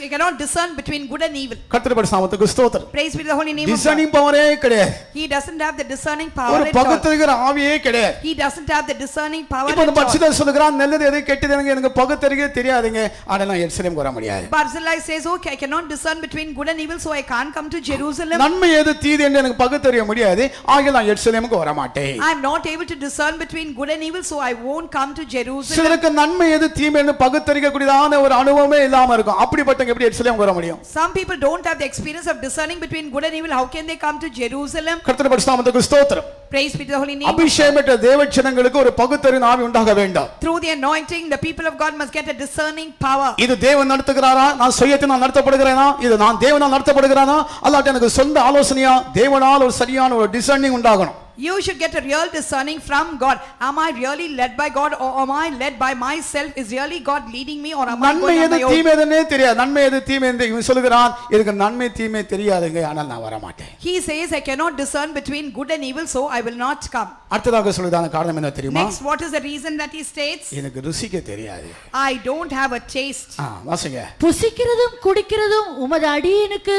You cannot discern between good and evil. கர்த்தருடைய நாமத்துக்கு ஸ்தோத்திரம். Praise be to the holy name of designing God. பவரே கிடையாது. He doesn't have the discerning power ஒரு at all. பகுத்தறிகிற ஆவியே கிடையாது. He doesn't have the discerning power இப்போ at இந்த all. பரிசுத்த சொல்லுகிறான், நல்லது எது கெட்டது எனக்கு பகுத்தறிய தெரியாதுங்க, ஆனா நான் எருசலேமுக்கு வர முடியாது. Barzillai says, okay, I cannot discern between good and evil, so I can't come to Jerusalem. நன்மை எது தீது என்று எனக்கு பகுத்தறிய முடியாது, ஆகையால் நான் எருசலேமுக்கு வர மாட்டேன். I'm not able to discern between good and evil, so I won't come to Jerusalem. சிலருக்கு நன்மை எது தீமை என்று பகுத்தறிக்க கூடியதான ஒரு அனுபவமே இல்லாம இருக்கும். அப்படிப்பட்டவங்க எப்படி எருசலேமுக்கு வர முடியும்? Some people don't have the experience of discerning between good and evil. How can they come to Jerusalem? கர்த்தருடைய நாமத்துக்கு ஸ்தோத்திரம். Praise be to the holy name of God. அபிஷேகப்பட்ட தேவஜனங்களுக்கு ஒரு பகுத்தறிவு ஆவி உண்டாக வேண்டும். Through the anointing, the people of God must get a discerning power. இது தேவன் நடத்துகிறாரா, நான் சுயத்தினால் நடத்தப்படுகிறேனா, இது நான் தேவனால் நடத்தப்படுகிறானா, அல்லாட்டி எனக்கு சொந்த ஆலோசனையா, தேவனால் ஒரு சரியான ஒரு டிசைனிங் உண்டாகணும். You should get a real discerning from God. Am I really led by God, or am I led by myself? Is really God leading me, or am I நன்மை going on எது my own? தீமை எதுன்னே தெரியாது. நன்மை எது தீமை என்று இவன் சொல்லுகிறான், இதுக்கு நன்மை தீமை தெரியாதுங்க, ஆனால் நான் வர மாட்டேன். He says, I cannot discern between good and evil, so I will not come. அடுத்ததாக சொல்லுதான காரணம் என்ன தெரியுமா? Next, what is the reason that he states? எனக்கு ருசிக்க தெரியாது. I don't have a taste. வாசிங்க. புசிக்கிறதும் குடிக்கிறதும் உமது அடியனுக்கு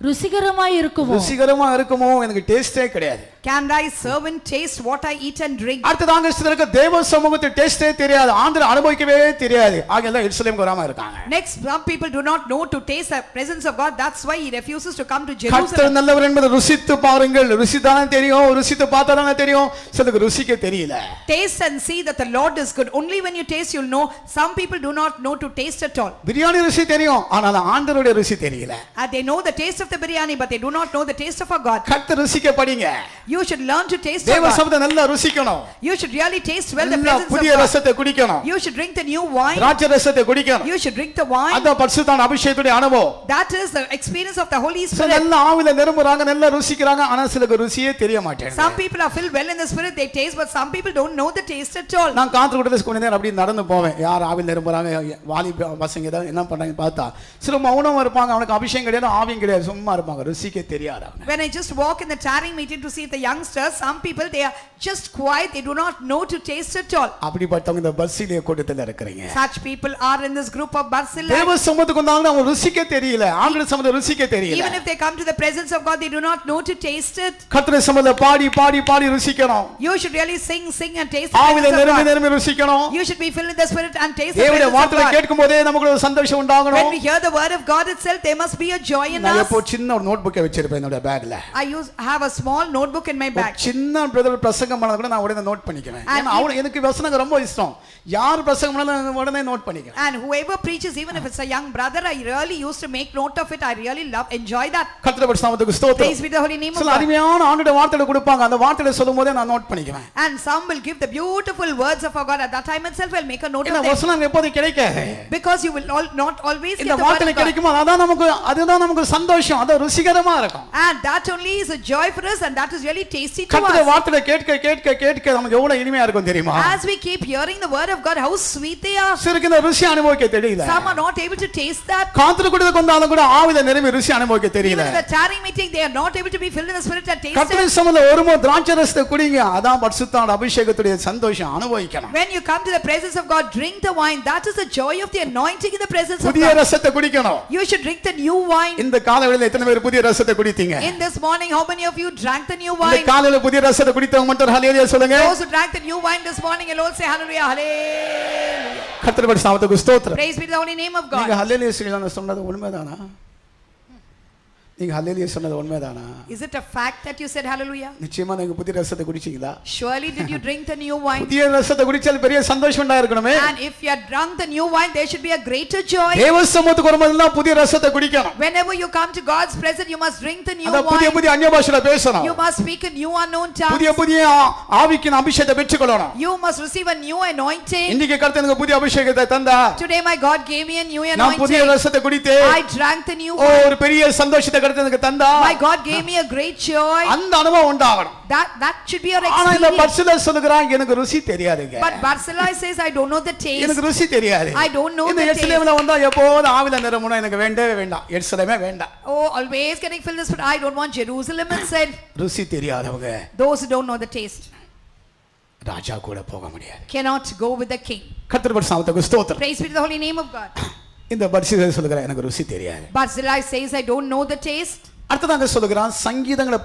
ருசிகரமாய் இருக்குமோ? ருசிகரமா இருக்குமோ? எனக்கு டேஸ்டே கிடையாது. Can thy servant taste what I eat and drink? அடுத்ததாக சிலருக்கு தேவ சமூகத்தை டேஸ்டே தெரியாது, ஆண்டவரை அனுபவிக்கவே தெரியாது, ஆகையால எருசலேமுக்கு வராம இருக்காங்க. Next, some people do not know to taste the presence of God. That's why he refuses to come to கர்த்தர் Jerusalem. நல்லவர் என்பதை ருசித்து பாருங்கள். ருசித்தானே தெரியும், ருசித்து பார்த்தானே தெரியும். சிலருக்கு ருசிக்க தெரியல. Taste and see that the Lord is good. Only when you taste you'll know. Some people do not know to taste at all. Biryani ருசி தெரியும், ஆனா ஆண்டவருடைய ருசி தெரியல. And they know the taste of the biryani, but they do not know the taste of our God. கர்த்தர் ருசிக்க படிங்க. You should learn to taste தேவ of God. சமூகத்தை நல்லா ருசிக்கணும். You should really taste well the நல்லா presence of புதிய God. ரசத்தை குடிக்கணும். You should drink the new wine. திராட்சை ரசத்தை குடிக்கணும். You should drink the wine. அதான் பரிசுத்தான அபிஷேகத்துடைய அனுபவம். That is the experience of the Holy சில Spirit. நல்ல ஆவில நிரம்புறாங்க, நல்லா ருசிக்கிறாங்க, ஆனா சிலருக்கு ருசியே தெரிய மாட்டேங்குது. Some people are filled well in the Spirit, they taste, but some people don't know the taste at all. நான் காத்து கூட்டத்துல கொஞ்ச நேரம் அப்படி நடந்து போவேன், யார் ஆவில நிரம்புறாங்க, வாலி பசங்க தான் என்ன பண்றாங்க பார்த்தா சில மௌனமா இருப்பாங்க, அவனுக்கு அபிஷேகம் கிடையாது, ஆவியும் கிடையாது, சும்மா இருப்பாங்க, ருசிக்க தெரியாது. When I just walk in the tarrying meeting to see the youngsters, some people they are just quiet, they do not know to taste at all. அப்படிப்பட்டவங்க இந்த பர்சிலிய கூட்டத்துல இருக்கிறீங்க. Such people are in this group of Barzillai. தேவ சமூகத்துக்கு வந்தாங்க, அவங்க ருசிக்க தெரியல, ஆண்டவர் சமூகத்தை ருசிக்க தெரியல. Even if they come to the presence of God, they do not know to taste it. கர்த்தருடைய சமூகத்தை பாடி பாடி பாடி ருசிக்கணும். You should really sing and taste the ஆவில presence of நிரம்பி God. நிரம்பி ருசிக்கணும். You should be filled in the Spirit and taste the தேவனுடைய presence of வார்த்தையை God. கேட்கும்போதே நமக்கு ஒரு சந்தோஷம் உண்டாகணும். When we hear the word of God itself, there must be a joy in நான் us. எப்போ சின்ன ஒரு நோட்புக்கை வச்சிருப்பேன் என்னோட பேக்ல. I have a small notebook book in my bag. சின்ன பிரதர் பிரசங்கம் பண்ணத கூட நான் உடனே நோட் பண்ணிக்குவேன். ஏன்னா அவனுக்கு எனக்கு வசனங்க ரொம்ப இஷ்டம். யார் பிரசங்கம் பண்ணாலும் உடனே நோட் பண்ணிக்குவேன். And whoever preaches, even if it's a young brother, I really used to make note of it. I really enjoy that. கர்த்தருடைய நாமத்துக்கு ஸ்தோத்திரம். Praise be the holy name of சில God. அருமையான ஆண்டவருடைய வார்த்தைகளை கொடுப்பாங்க. அந்த வார்த்தைகளை சொல்லும்போதே நான் நோட் பண்ணிக்குவேன். And some will give the beautiful words of our God. At that time itself, I'll make a note இந்த of them. வசனம் எப்போது கிடைக்காது. Because you will not always get இந்த the word வார்த்தை of God. கிடைக்குமா அதுதான் நமக்கு சந்தோஷம். அது ருசிகரமா இருக்கும். And that only is a joy for us, and that is really tasty to கர்த்தருடைய us. வார்த்தைகளை கேட்க நமக்கு எவ்வளவு இனிமையா இருக்கும் தெரியுமா? As we keep hearing the word of God, how sweet they are. சிலருக்கு இந்த ருசி அனுபவிக்க தெரியல. Some are not able to taste that. காத்துல கூட கொண்டாலும் கூட ஆவில நிரம்பி ருசி அனுபவிக்க தெரியல. Even in the tarrying meeting, they are not able to be filled in the spirit and taste it. கர்த்தருடைய சமூகத்துல ஒருமோ திராட்சை ரசத்தை குடிங்க. அதான் பரிசுத்தான அபிஷேகத்துடைய சந்தோஷம் அனுபவிக்கணும். When you come to the presence of God, drink the wine. That is the joy of the anointing in the presence of புதிய God. ரசத்தை குடிக்கணும். You should drink the new wine. இந்த காலையில எத்தனை பேர் புதிய ரசத்தை குடித்தீங்க? In this morning, how many of you drank the new இந்த wine? காலையில புதிய ரசத்தை குடித்தவங்க மட்டும் ஹல்லேலூயா சொல்லுங்க. Those who drank the new wine this morning, you'll all say hallelujah, hallelujah. கர்த்தருடைய நாமத்துக்கு ஸ்தோத்திரம். Praise be the holy name of நீங்க God. ஹல்லேலூயா சொல்லுங்க சொன்னது உண்மைதானா? நீங்க ஹல்லேலூயா சொன்னது உண்மைதானா? Is it a fact that you said hallelujah? நிச்சயமா நீங்க புதிய ரசத்தை குடிச்சீங்களா? Surely did you drink the new wine? புதிய ரசத்தை குடிச்சால் பெரிய சந்தோஷம் உண்டா இருக்கணுமே. And if you had drunk the new wine, there should be a greater joy. தேவ சமூகத்துக்கு வரும்போதெல்லாம் புதிய ரசத்தை குடிக்கணும். Whenever you come to God's presence, you must drink the new அந்த புதிய wine. புதிய அந்நிய பாஷையில பேசணும். You must speak a new unknown புதிய tongue. புதிய ஆவிக்கின் அபிஷேகத்தை பெற்றுக்கொள்ளணும். You must receive a new anointing. இன்னைக்கு கர்த்தர் எனக்கு புதிய அபிஷேகத்தை தந்தா. Today my God gave me a new நான் புதிய anointing. ரசத்தை குடித்தே. I drank the new wine. ஒரு பெரிய சந்தோஷத்தை கர்த்தர் எனக்கு தந்தா. My God gave me a great joy. அந்த அனுபவம் உண்டாகணும். That should be your ஆனா இந்த experience. பர்சில சொல்லுகிறான் எனக்கு ருசி தெரியாதுங்க. But Barzillai says, I don't know the taste. எனக்கு ருசி தெரியாது. I don't know இந்த the taste. எருசலேம்ல வந்தா எப்போதும் ஆவில நிரம்பணும் எனக்கு வேண்டவே வேண்டாம். எருசலேமே வேண்டாம். Oh, always getting filled with the Spirit. I don't want Jerusalem instead. ருசி தெரியாதவங்க Those who don't know the taste ராஜா கூட போக முடியாது. cannot go with the king. கர்த்தருடைய நாமத்துக்கு ஸ்தோத்திரம். Praise be to the holy name of God. இந்த பர்சில சொல்லுகிறான் எனக்கு ருசி தெரியாது. Barzillai says, I don't know the taste. அடுத்ததாக சொல்லுகிறான் சங்கீதங்களை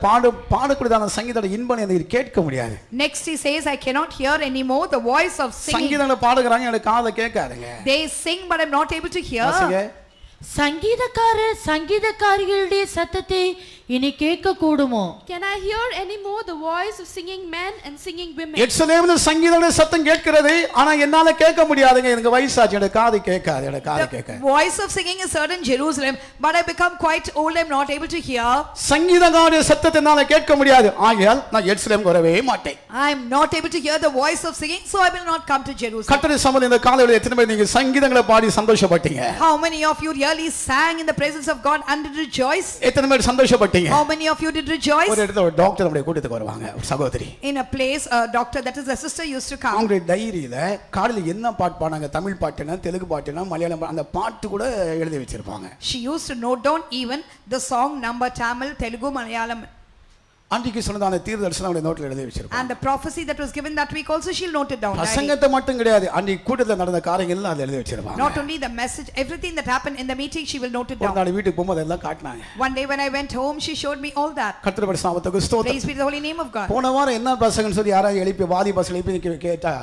பாடக்கூடியதான சங்கீதோட இன்பனை எனக்கு கேட்க முடியாது. Next he says, I cannot hear anymore the voice of singing. சங்கீதங்களை பாடுகிறாங்க எனக்கு காதுல கேட்காதுங்க. They sing but I'm not able to hear. சங்கீதக்காரிகளுடைய சத்தத்தை இனி கேட்க கூடுமோ? Can I hear any more the voice of singing men and singing women? எருசலேம்ல சங்கீதங்களுடைய சத்தம் கேட்கிறது ஆனா என்னால கேட்க முடியாதுங்க. எனக்கு வயசாச்சு எனக்கு காது கேட்காது. எனக்கு காது கேட்காது. The voice of singing is heard in Jerusalem but I become quite old. I'm not able to hear. சங்கீதங்களுடைய சத்தத்தை என்னால கேட்க முடியாது. ஆகையால் நான் எருசலேமுக்கு வரவே மாட்டேன். I'm not able to hear the voice of singing so I will not come to Jerusalem. கர்த்தருடைய சமூகத்தில் இந்த காலையில எத்தனை பேர் நீங்க சங்கீதங்களை பாடி சந்தோஷப்பட்டீங்க? How many of you really sang in the presence of God and did rejoice? எத்தனை பேர் சந்தோஷப்பட்டீங்க? How many of you did rejoice? ஒரு இடத்துல ஒரு டாக்டர் நம்முடைய கூட்டத்துக்கு வருவாங்க. ஒரு சகோதரி. In a place a doctor, that is a sister, used to come. அவங்க டைரியில காலையில என்ன பாட்டு பாடுனாங்க, தமிழ் பாட்டுனா தெலுங்கு பாட்டுனா மலையாளம் அந்த பாட்டு கூட எழுதி வச்சிருப்பாங்க. She used to note down even the song number, Tamil, Telugu, Malayalam. அன்றைக்கு சொன்னதான தீர்க்கதரிசனம் அவருடைய நோட்ல எழுதி வச்சிருப்பாங்க. And the prophecy that was given that week also she'll note it down. பிரசங்கத்தை மட்டும் கிடையாது, அன்றைக்கு கூட்டத்துல நடந்த காரியங்கள் எல்லாம் அதுல எழுதி வச்சிருப்பாங்க. Not only the message, everything that happened in the meeting she will note it ஒரு down. நாள் வீட்டுக்கு போகும்போது எல்லாம் காட்டினாங்க. One day when I went home she showed me all that. கர்த்தருடைய நாமத்துக்கு ஸ்தோத்திரம். Praise be the holy name of God. போன வாரம் என்ன பிரசங்கம்னு சொல்லி யாராவது எழுப்பி வாதி பஸ் எழுப்பி கேட்டா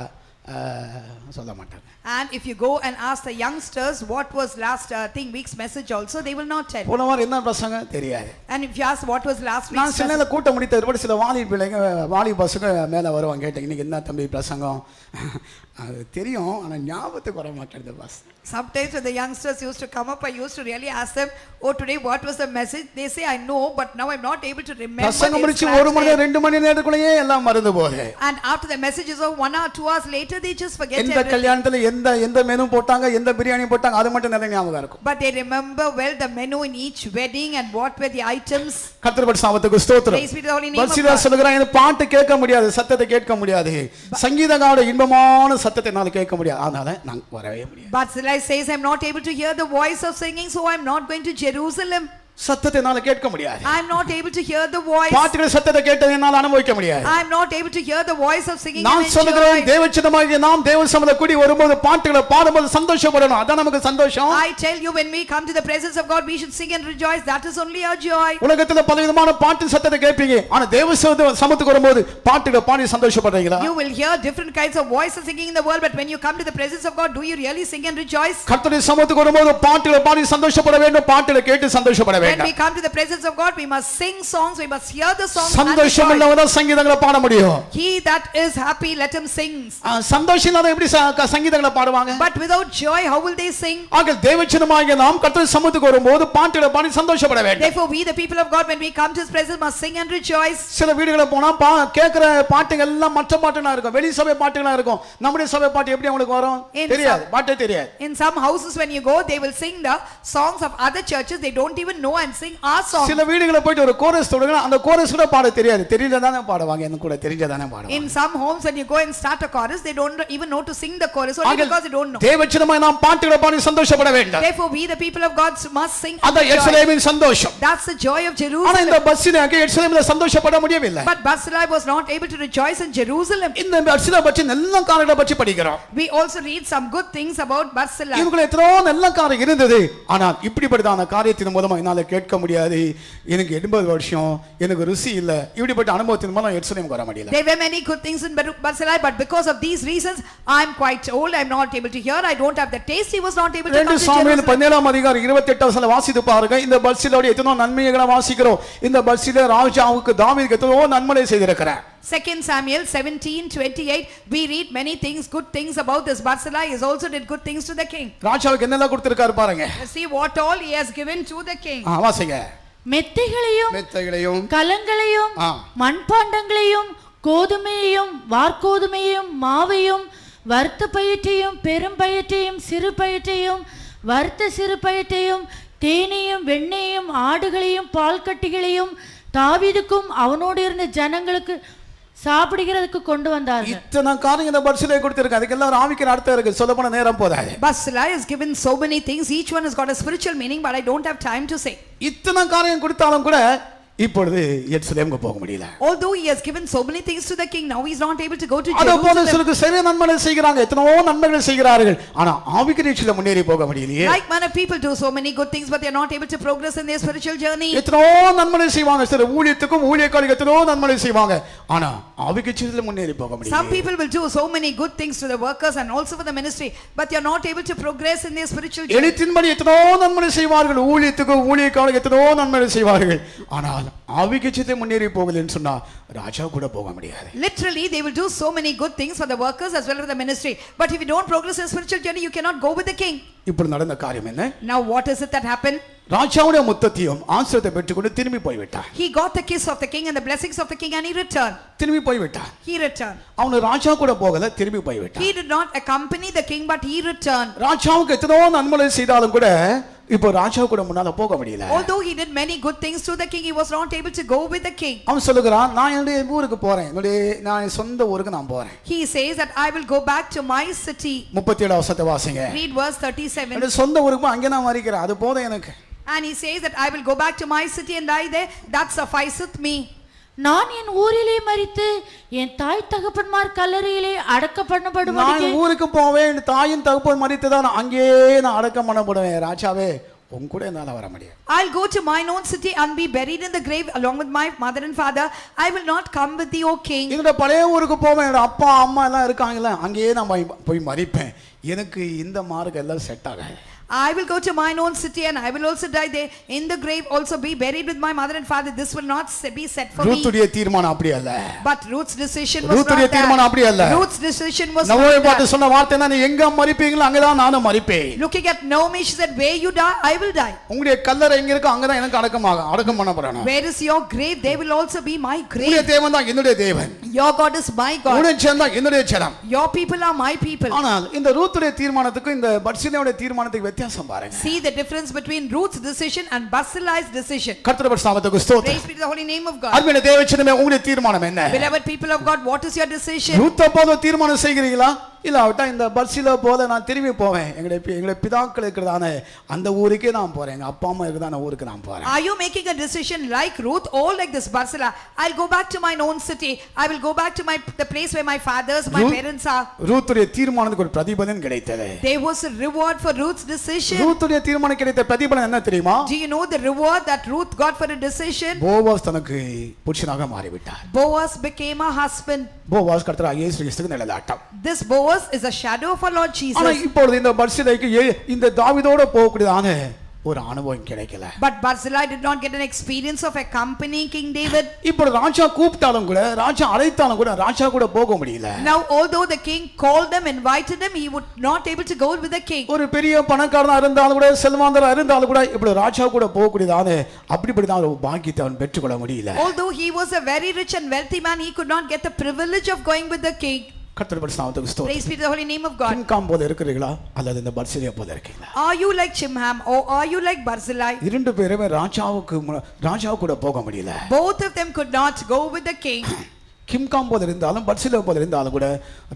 சொல்ல மாட்டாங்க. And if you go and ask the youngsters what was last week's message also, they will not tell. போன வாரம் என்ன பிரசங்கம் தெரியாது. And if you ask what was last week's நான் message, சில கூட்டம் முடித்த பிறகு சில வாலி பிள்ளைங்க வாலி பசங்க மேல வருவாங்க. கேட்டேன் இன்னைக்கு என்ன தம்பி பிரசங்கம்? அது தெரியும் ஆனா ஞாபகத்துக்கு வர மாட்டேங்குது pass. Sometimes when the youngsters used to come up, I used to really ask them, oh today what was the message? They say I know but now I'm not able to remember. பிரசங்கம் முடிச்சு 1 மணி நேரம் 2 மணி நேரத்துக்குள்ளேயே எல்லாம் மறந்து போகுது. And after the message is over, 1 hour 2 hours later they just forget எந்த everything. கல்யாணத்துல எந்த menu போட்டாங்க, எந்த பிரியாணி போட்டாங்க, அது மட்டும் நல்ல ஞாபகம் இருக்கும். But they remember well the menu in each wedding and what were the items. கர்த்தருடைய நாமத்துக்கு ஸ்தோத்திரம். Praise be the holy name of பர்சிலா God. சொல்றாங்க இந்த பாட்டு கேட்க முடியாது, சத்தத்தை கேட்க முடியாது. சங்கீதகாரோட இன்பமான சத்தத்தை என்னால கேட்க முடியாது. அதனால நான் வரவே முடியாது. Barzillai says I'm not able to hear the voice of singing so I'm not going to Jerusalem. சத்தத்தை என்னால கேட்க முடியாது. I'm not able to hear the voice. பாட்டுಗಳ சத்தத்தை கேட்டதை என்னால அனுபவிக்க முடியாது. I'm not able to hear the voice of singing. நான் சொல்லுகிறேன் தேவச்சனமாகிய நாம் தேவ சமூகத்துல கூடி வரும்போது பாட்டுகளை பாடும்போது சந்தோஷப்படணும். அதான் நமக்கு சந்தோஷம். I tell you when we come to the presence of God we should sing and rejoice. That is only our joy. உலகத்துல பலவிதமான பாட்டு சத்தத்தை கேட்பீங்க. ஆனா தேவ சமூகத்துக்கு வரும்போது பாட்டுகளை பாடி சந்தோஷப்படுறீங்களா? You will hear different kinds of voices singing in the world but when you come to the presence of God do you really sing and rejoice? கர்த்தருடைய சமூகத்துக்கு வரும்போது பாட்டுகளை பாடி சந்தோஷப்பட வேண்டும், பாட்டுகளை கேட்டு சந்தோஷப்பட வேண்டும். வேண்டும். we come to the presence of God, we must sing songs, we must hear the songs. சந்தோஷம் உள்ளவன் சங்கீதங்களை பாட முடியும். He that is happy, let him sing. சந்தோஷம் இல்லாத எப்படி சங்கீதங்களை பாடுவாங்க? But without joy, how will they sing? ஆக தேவஜனமாகிய நாம் கர்த்தர் சமூகத்துக்கு வரும்போது பாட்டுகளை பாடி சந்தோஷப்பட வேண்டும். Therefore, we the people of God, when we come to His presence, must sing and rejoice. சில வீடுகளை போனா கேக்குற பாட்டுகள் எல்லாம் மற்ற பாட்டுகளா இருக்கும், வெளி சபை பாட்டுகளா இருக்கும். நம்முடைய சபை பாட்டு எப்படி உங்களுக்கு வரும்? தெரியாது, பாட்டே தெரியாது. In some houses when you go, they will sing the songs of other churches, they don't even know and sing our song. சில வீடுகளை போயிட்டு ஒரு கோரஸ் தொடங்கினா அந்த கோரஸ் கூட பாட தெரியாது, தெரியலதானே பாடுவாங்க, எனக்கு கூட தெரிஞ்சதானே பாடுவாங்க. In some homes when you go and start a chorus, they don't even know to sing the chorus only because they don't know. தேவஜனமாய் நாம் பாட்டுகளை பாடி சந்தோஷப்பட வேண்டும். Therefore, we the people of God must sing. அது எருசலேமின் சந்தோஷம். That's the joy of Jerusalem. ஆனா இந்த பஸ்ஸிலே எருசலேமில் சந்தோஷப்பட முடியவில்லை. But Barzillai was not able to rejoice in Jerusalem. இந்த பஸ்ஸிலே பற்றி நல்ல காரியங்களை பற்றி படிக்கிறோம். We also read some good things about Barzillai. இவங்களுக்கு எத்தனை நல்ல காரியம் இருந்தது, ஆனால் இப்படிப்பட்டதான காரியத்தின் மூலமா என்னால கேட்க முடியாது, எனக்கு 80 வருஷம், எனக்கு ருசி இல்ல, இப்படிப்பட்ட அனுபவத்தின் மூலம் எருசலேமுக்கு வர முடியல. There were many good things in Barzillai, but because of these reasons, I am quite old, I am not able to hear, I don't have the taste. He was not able to come to Jerusalem. 2 Samuel 17ஆம் அதிகாரம் 28 வாசித்து பாருங்க. இந்த பர்சிலாவுடைய எத்தனை நன்மைகளை வாசிக்கிறோம். இந்த பர்சிலா ராஜாவுக்கு தாவீதுக்கு எத்தனை நன்மைகளை செய்திருக்கிறார். 2 Samuel 17:28 we read many things, good things about this Barzillai. He also did good things to the king. ராஜாவுக்கு என்னெல்லாம் கொடுத்திருக்காரு பாருங்க. See what all he has given to the king. வாசிங்க. மெத்தைகளையும் கலங்களையும் மண்பாண்டங்களையும் கோதுமையையும் வார்கோதுமையையும் மாவையும் வறுத்த பயிற்றையும் பெரும் பயிற்றையும் சிறு பயிற்றையும் வறுத்த சிறு பயிற்றையும் தேனையும் வெண்ணெயும் ஆடுகளையும் பால் கட்டிகளையும் தாவீதுக்கும் அவனோடு இருந்த ஜனங்களுக்கு சாப்பிடுகிறதுக்கு கொண்டு வந்தார். இத்தனை காரியம் இந்த பர்சிலை கொடுத்திருக்கு, அதுக்கெல்லாம் ஆவிக்கிற அர்த்தம் இருக்கு, சொல்ல போன நேரம் போதாது. Barzillai has given so many things, each one has got a spiritual meaning, but I don't have time to say. இத்தனை காரியம் கொடுத்தாலும் கூட இப்பொழுது எருசலேமுக்கு போக முடியல. Although he has given so many things to the king, now he is not able to go to Jerusalem. அதோபோலருக்கு சிறிய நன்மைகள் செய்கிறாங்க, எத்தனையோ நன்மைகள் செய்கிறார்கள், ஆனா ஆவிக்குரிய முன்னேறி போக முடியலையே. Like manner people do so many good things, but they are not able to progress in their spiritual journey. எத்தனையோ நன்மைகள் செய்வாங்க, சில ஊழியத்துக்கும் ஊழியக்காரர்களுக்கு எத்தனையோ நன்மைகள் செய்வாங்க, ஆனா ஆவிக்குரிய முன்னேறி போக முடியல. Some people will do so many good things to the workers and also for the ministry, but they are not able to progress in their spiritual journey. எழுத்தின்படி எத்தனையோ நன்மைகள் செய்வார்கள், ஊழியத்துக்கும் ஊழியக்காரர்களுக்கு எத்தனையோ நன்மைகள் செய்வார்கள், ஆனால் ஆவிக்குரிய முன்னேறி போகலன்னு சொன்னா ராஜா கூட போக முடியாது. Literally they will do so many good things for the workers as well as the ministry, but if you don't progress in spiritual journey, you cannot go with the king. இப்படி நடந்த காரியம் என்ன? Now what is it that happened? ராஜாவுடைய முத்தத்தையும் ஆசீர்வாதத்தை பெற்றுக்கொண்டு திரும்பி போய்விட்டார். He got the kiss of the king and the blessings of the king and he returned. திரும்பி போய்விட்டார். He returned. அவன் ராஜா கூட போகல, திரும்பி போய்விட்டார். He did not accompany the king, but he returned. ராஜாவுக்கு எத்தனையோ நன்மைகள் செய்தாலும் கூட இப்போ ராஜா கூட முன்னால போக முடியல. Although he did many good things to the king, he was not able to go with the king. அவன் சொல்லுகிறான், நான் என்னுடைய ஊருக்கு போறேன், நான் சொந்த ஊருக்கு நான் போறேன். He says that I will go back to my city. 37 வசனத்தை வாசிங்க. Read verse 37. என்னுடைய சொந்த ஊருக்கு அங்கே நான் மரிக்கிறேன், அது போதும் எனக்கு. And he says that I will go back to my city and die there, that sufficeth me. நான் என் ஊரிலே மரித்து என் தாய் தகப்பன்மார் கல்லறையிலே அடக்கம் பண்ணப்படுவேன். நான் ஊருக்கு போவேன், என் தாயின் தகப்பன் மரித்ததான் அங்கேயே நான் அடக்கம் பண்ணப்படுவேன். ராஜாவே, உன் கூட என்னால வர முடியாது. I'll go to mine own city and be buried in the grave along with my mother and father. I will not come with thee, O king. என்னோட பழைய ஊருக்கு போவேன், என்னோட அப்பா அம்மா எல்லாம் இருக்காங்கல்ல, அங்கேயே நான் போய் மரிப்பேன். எனக்கு இந்த மார்க்கம் எல்லாம் செட் ஆகாது. I will go to mine own city and I will also die there in the grave, also be buried with my mother and father. This will not be set for me. ரூத்துடைய தீர்மானம் அப்படி அல்ல. But Ruth's decision was ரூத்துடைய not தீர்மானம் அப்படி அல்ல. that. Ruth's decision was not Naomi பார்த்து that. சொன்ன வார்த்தை என்ன? நீ எங்க மரிப்பீங்களோ அங்கதான் நானும் மரிப்பேன். Looking at Naomi, she said, where you die, I will die. உங்களுடைய கல்லறை எங்க இருக்கோ அங்கதான் எனக்கு அடக்கம் பண்ண போறேன். Where is your grave, there will also be my grave. உங்களுடைய தேவன் தான் என்னுடைய தேவன். Your God is my God. உங்களுடைய ஜனம் தான் என்னுடைய ஜனம். Your people are my people. ஆனால் இந்த ரூத்துடைய தீர்மானத்துக்கு இந்த பர்சிலாவுடைய தீர்மானத்துக்கு வித்தியாசம் பாருங்க. See the difference between Ruth's decision and Barzillai's decision. கர்த்தருடைய நாமத்துக்கு ஸ்தோத்திரம். Praise be to the holy name of God. அருமையான தேவஜனமே, உங்களுடைய தீர்மானம் என்ன? Beloved people of God, what is your decision? Ruth போல தீர்மானம் செய்கிறீங்களா? இல்லாவிட்டா இந்த பர்சிலா போல நான் திரும்பி போவேன், எங்களுடைய பிதாக்கள் இருக்கிறதான அந்த ஊருக்கே நான் போறேன், எங்க அப்பா அம்மா இருக்கிறதான ஊருக்கு நான் போறேன். Are you making a decision like Ruth or like this Barzillai? I'll go back to my own city. I will go back to the place where my fathers, my parents are. ரூத்துடைய தீர்மானத்துக்கு ஒரு பிரதிபலன் கிடைத்தது. There was a reward for Ruth's decision. ரூத்துடைய தீர்மானம் கிடைத்த பிரதிபலன் என்ன தெரியுமா? Do you know the reward that Ruth got for a decision? Boaz தனக்கு புருஷனாக மாறிவிட்டார். Boaz became a husband. Boaz கர்த்தராகிய இயேசு கிறிஸ்துவுக்கு நிழலாட்டம். This Boaz is a shadow of our Lord Jesus. ஆனா இப்பொழுது இந்த பர்சிலாய்க்கு இந்த தாவீதோட போகக்கூடியதான ஒரு அனுபவம் கிடைக்கல. But Barzillai did not get an experience of accompanying King David. இப்போ ராஜா கூப்பிட்டாலும் கூட, ராஜா அழைத்தாலும் கூட ராஜா கூட போக முடியல. Now although the king called them, invited them, he would not able to go with the king. ஒரு பெரிய பணக்காரனா இருந்தாலும் கூட, செல்வந்தரா இருந்தாலும் கூட இப்படி ராஜா கூட போக கூடியதான அப்படிப்படிதான் ஒரு பாக்கியத்தை அவன் பெற்றுக்கொள்ள முடியல. Although he was a very rich and wealthy man, he could not get the privilege of going with the king. கர்த்தருடைய நாமத்துக்கு ஸ்தோத்திரம். Praise be to the holy name of God. கிம்காம் போல இருக்கிறீர்களா அல்லது இந்த பர்சிலியா போல இருக்கீங்களா? Are you like Chimham or are you like Barzillai? இரண்டு பேருமே ராஜாவு கூட போக முடியல. Both of them could not go with the king. கிம்காம் போல இருந்தாலும் பர்சிலியா போல இருந்தாலும் கூட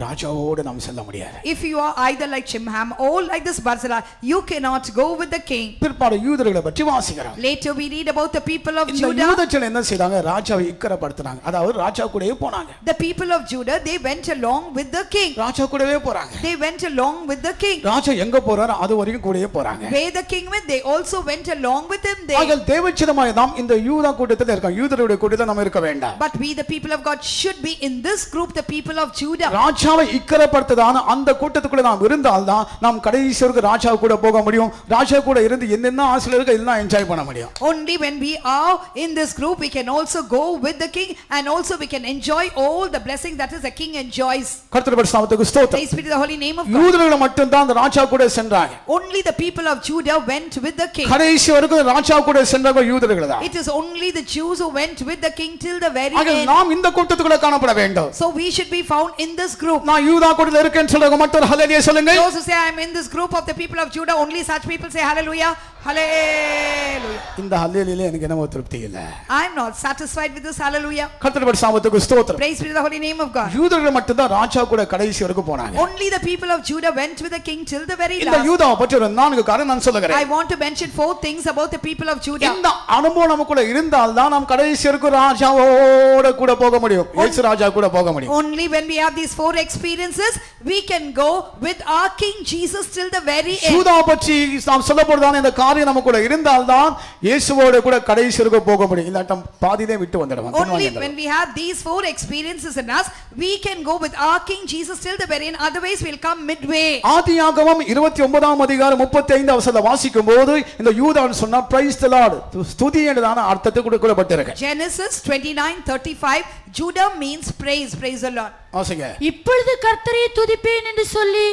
ராஜாவோடு நாம் செல்ல முடியாது. If you are either like Chimham or like this Barzillai, you cannot go with the king. பிற்பாடு யூதர்களை பற்றி வாசிக்கிறோம். Later we read about the people of இந்த Judah. யூதர்கள் என்ன செய்தாங்க? ராஜாவை இக்கரப்படுத்தினாங்க. அதாவது ராஜா கூடவே போனாங்க. The people of Judah, they went along with the king. ராஜா கூடவே போறாங்க. They went along with the king. ராஜா எங்க போறாரோ அது வரைக்கும் கூடவே போறாங்க. Where the king went, they also went along with him there. ஆக தேவச்சிதமாய் நாம் இந்த யூதா கூட்டத்தில் இருக்கோம். யூதருடைய கூட்டத்தில் நாம் இருக்க வேண்டாம். But we the people of God should be in this group, the people of Judah. ராஜாவை இக்கரப்படுத்ததான அந்த கூட்டத்துக்குள்ள நாம் இருந்தால்தான் நாம் கடைசி வரைக்கும் ராஜா கூட போக முடியும். ராஜா கூட இருந்து என்னென்ன ஆசீர்வாதங்கள் எல்லாம் என்ஜாய் பண்ண முடியும். Only when we are in this group we can also go with the king and also we can enjoy all the blessing that is the king enjoys. கர்த்தருடைய நாமத்துக்கு ஸ்தோத்திரம். Praise be to the holy name of God. யூதர்கள் மட்டும் தான் அந்த ராஜா கூட சென்றாங்க. Only the people of Judah went with the king. கடைசி வரைக்கும் ராஜா கூட சென்றவங்க யூதர்கள் தான். It is only the Jews who went with the king till the very ஆக end. நாம் இந்த கூட்டத்துக்குள்ள காணப்பட வேண்டும். So we should be found in this group. நான் யூதா கூட்டத்தில் இருக்கேன்னு சொல்றவங்க மட்டும் ஹல்லேலூயா சொல்லுங்க. Those who say I am in this group of the people of Judah, only such people say hallelujah. Hallelujah. இந்த ஹல்லேலூயால எனக்கு என்னமோ திருப்தி இல்ல. I am not satisfied with this hallelujah. கர்த்தருடைய நாமத்துக்கு ஸ்தோத்திரம். Praise be to the holy name of God. யூதர்கள் மட்டும் தான் ராஜா கூட கடைசி வரைக்கும் போனாங்க. Only the people of Judah went with the king till the very இந்த last. யூதாவை பற்றி ஒரு நான்கு காரணம் நான் சொல்லுகிறேன். I want to mention 4 things about the people of Judah. இந்த அனுபவம் நமக்குள்ள இருந்தால் தான் நாம் கடைசி வரைக்கும் ராஜாவோட கூட போக முடியும். இயேசு ராஜா கூட போக முடியும். Only when we have these 4 experiences we can go with our king Jesus till the very end. யூதா பற்றி நாம் சொல்லப்படுதான இந்த காரியம் நமக்குள்ள இருந்தால் தான் இயேசுவோட கூட கடைசி வரைக்கும் போக முடியும். இல்லாட்ட பாதியிலே விட்டு வந்துடுவோம். Only when we have these 4 experiences in us we can go with our king Jesus till the very end, otherwise we'll come midway. ஆதியாகமம் 29ஆம் அதிகாரம் 35ஆம் வசனத்தை வாசிக்கும்போது இந்த யூதான்னு சொன்னா பிரைஸ் தி லார்ட், ஸ்துதி என்றதான அர்த்தத்தை கொடுக்கப்பட்டிருக்கு. Genesis 29:35 Judah means praise. Praise the Lord. வாசிங்க. இப்பொழுது கர்த்தரை துதிப்பேன் என்று சொல்லி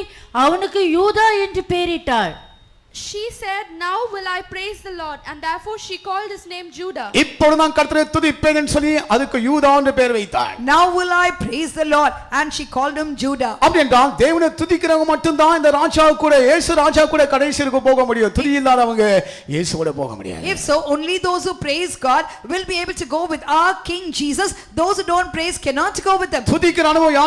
அவனுக்கு யூதா என்று பெயரிட்டாள். She said, "Now will I praise the Lord," and therefore she called his name Judah. இப்பொழுது நான் கர்த்தரை துதிப்பேன் என்று சொல்லி அதுக்கு யூதா என்று பெயர் வைத்தாள். Now will I praise the Lord, and she called him Judah. அப்படி என்றால் தேவனை துதிக்கிறவங்க மட்டும் தான் இந்த ராஜா கூட, இயேசு ராஜா கூட கடைசி வரைக்கும் போக முடியும். துதி இல்லாதவங்க இயேசுவோட போக முடியாது. If so, only those who praise God will be able to go with our King Jesus. Those who don't praise cannot go with them. துதிக்கிற அனுபவம்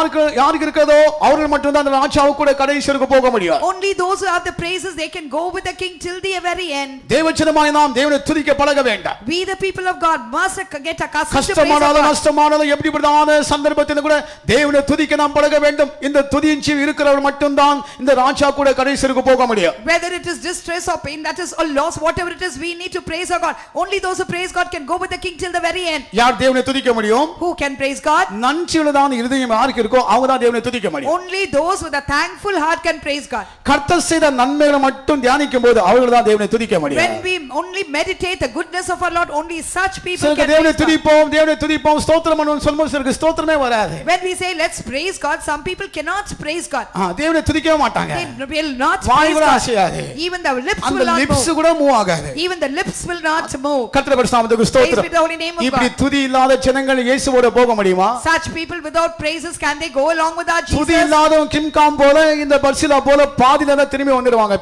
யாருக்கு இருக்கிறதோ அவர்கள் மட்டும் தான் அந்த ராஜாவு கூட கடைசி வரைக்கும் போக முடியும். Only those who have the praises, they can go with the king till the very end. தேவச்சனமாய் நாம் தேவனை துதிக்க பழக வேண்டும். We the people of God must get accustomed to praise கஷ்டமானாலும் God. நஷ்டமானாலும் எப்படிப்பட்டதான சந்தர்ப்பத்தில் கூட தேவனை துதிக்க நாம் பழக வேண்டும். இந்த துதியின் ஜீவ இருக்கிறவர் மட்டும் தான் இந்த ராஜா கூட கடைசி வரைக்கும் போக முடியும். Whether it is distress or pain, that is or loss, whatever it is, we need to praise our God. Only those who praise God can go with the king till the very end. யார் தேவனை துதிக்க முடியும்? Who can praise God? நன்றியுள்ளதான இருதயம் யாருக்கு இருக்கோ அவங்க தான் தேவனை துதிக்க முடியும். Only those with a thankful heart can praise God. கர்த்தர் செய்த நன்மைகளை மட்டும் தியானிக்கும் போது அவர்கள் தான் தேவனை துதிக்க முடியும். When we only meditate the goodness of our Lord, only such people சிலருக்கு can தேவனை praise God. தேவனை துதிப்போம் ஸ்தோத்திரம் பண்ணுவோம் சொல்லும்போது சிலருக்கு ஸ்தோத்திரமே வராது. When we say let's praise God, some people cannot praise God. தேவனை துதிக்கவே மாட்டாங்க. They will not why praise கூட God. அசையாது. Even the lips அந்த will not லிப்ஸ் move. கூட மூவ் ஆகாது. Even the lips will not move. கர்த்தருடைய பரிசுத்தத்துக்கு ஸ்தோத்திரம். Praise be the holy name of இப்படி God. துதி இல்லாத ஜனங்கள் இயேசுவோட போக முடியுமா? Such people without praises, can they go along with our துதி Jesus? இல்லாதவங்க கிம்காம் போல இந்த பர்சிலா போல பாதியில தான் திரும்பி வந்துடுவாங்க.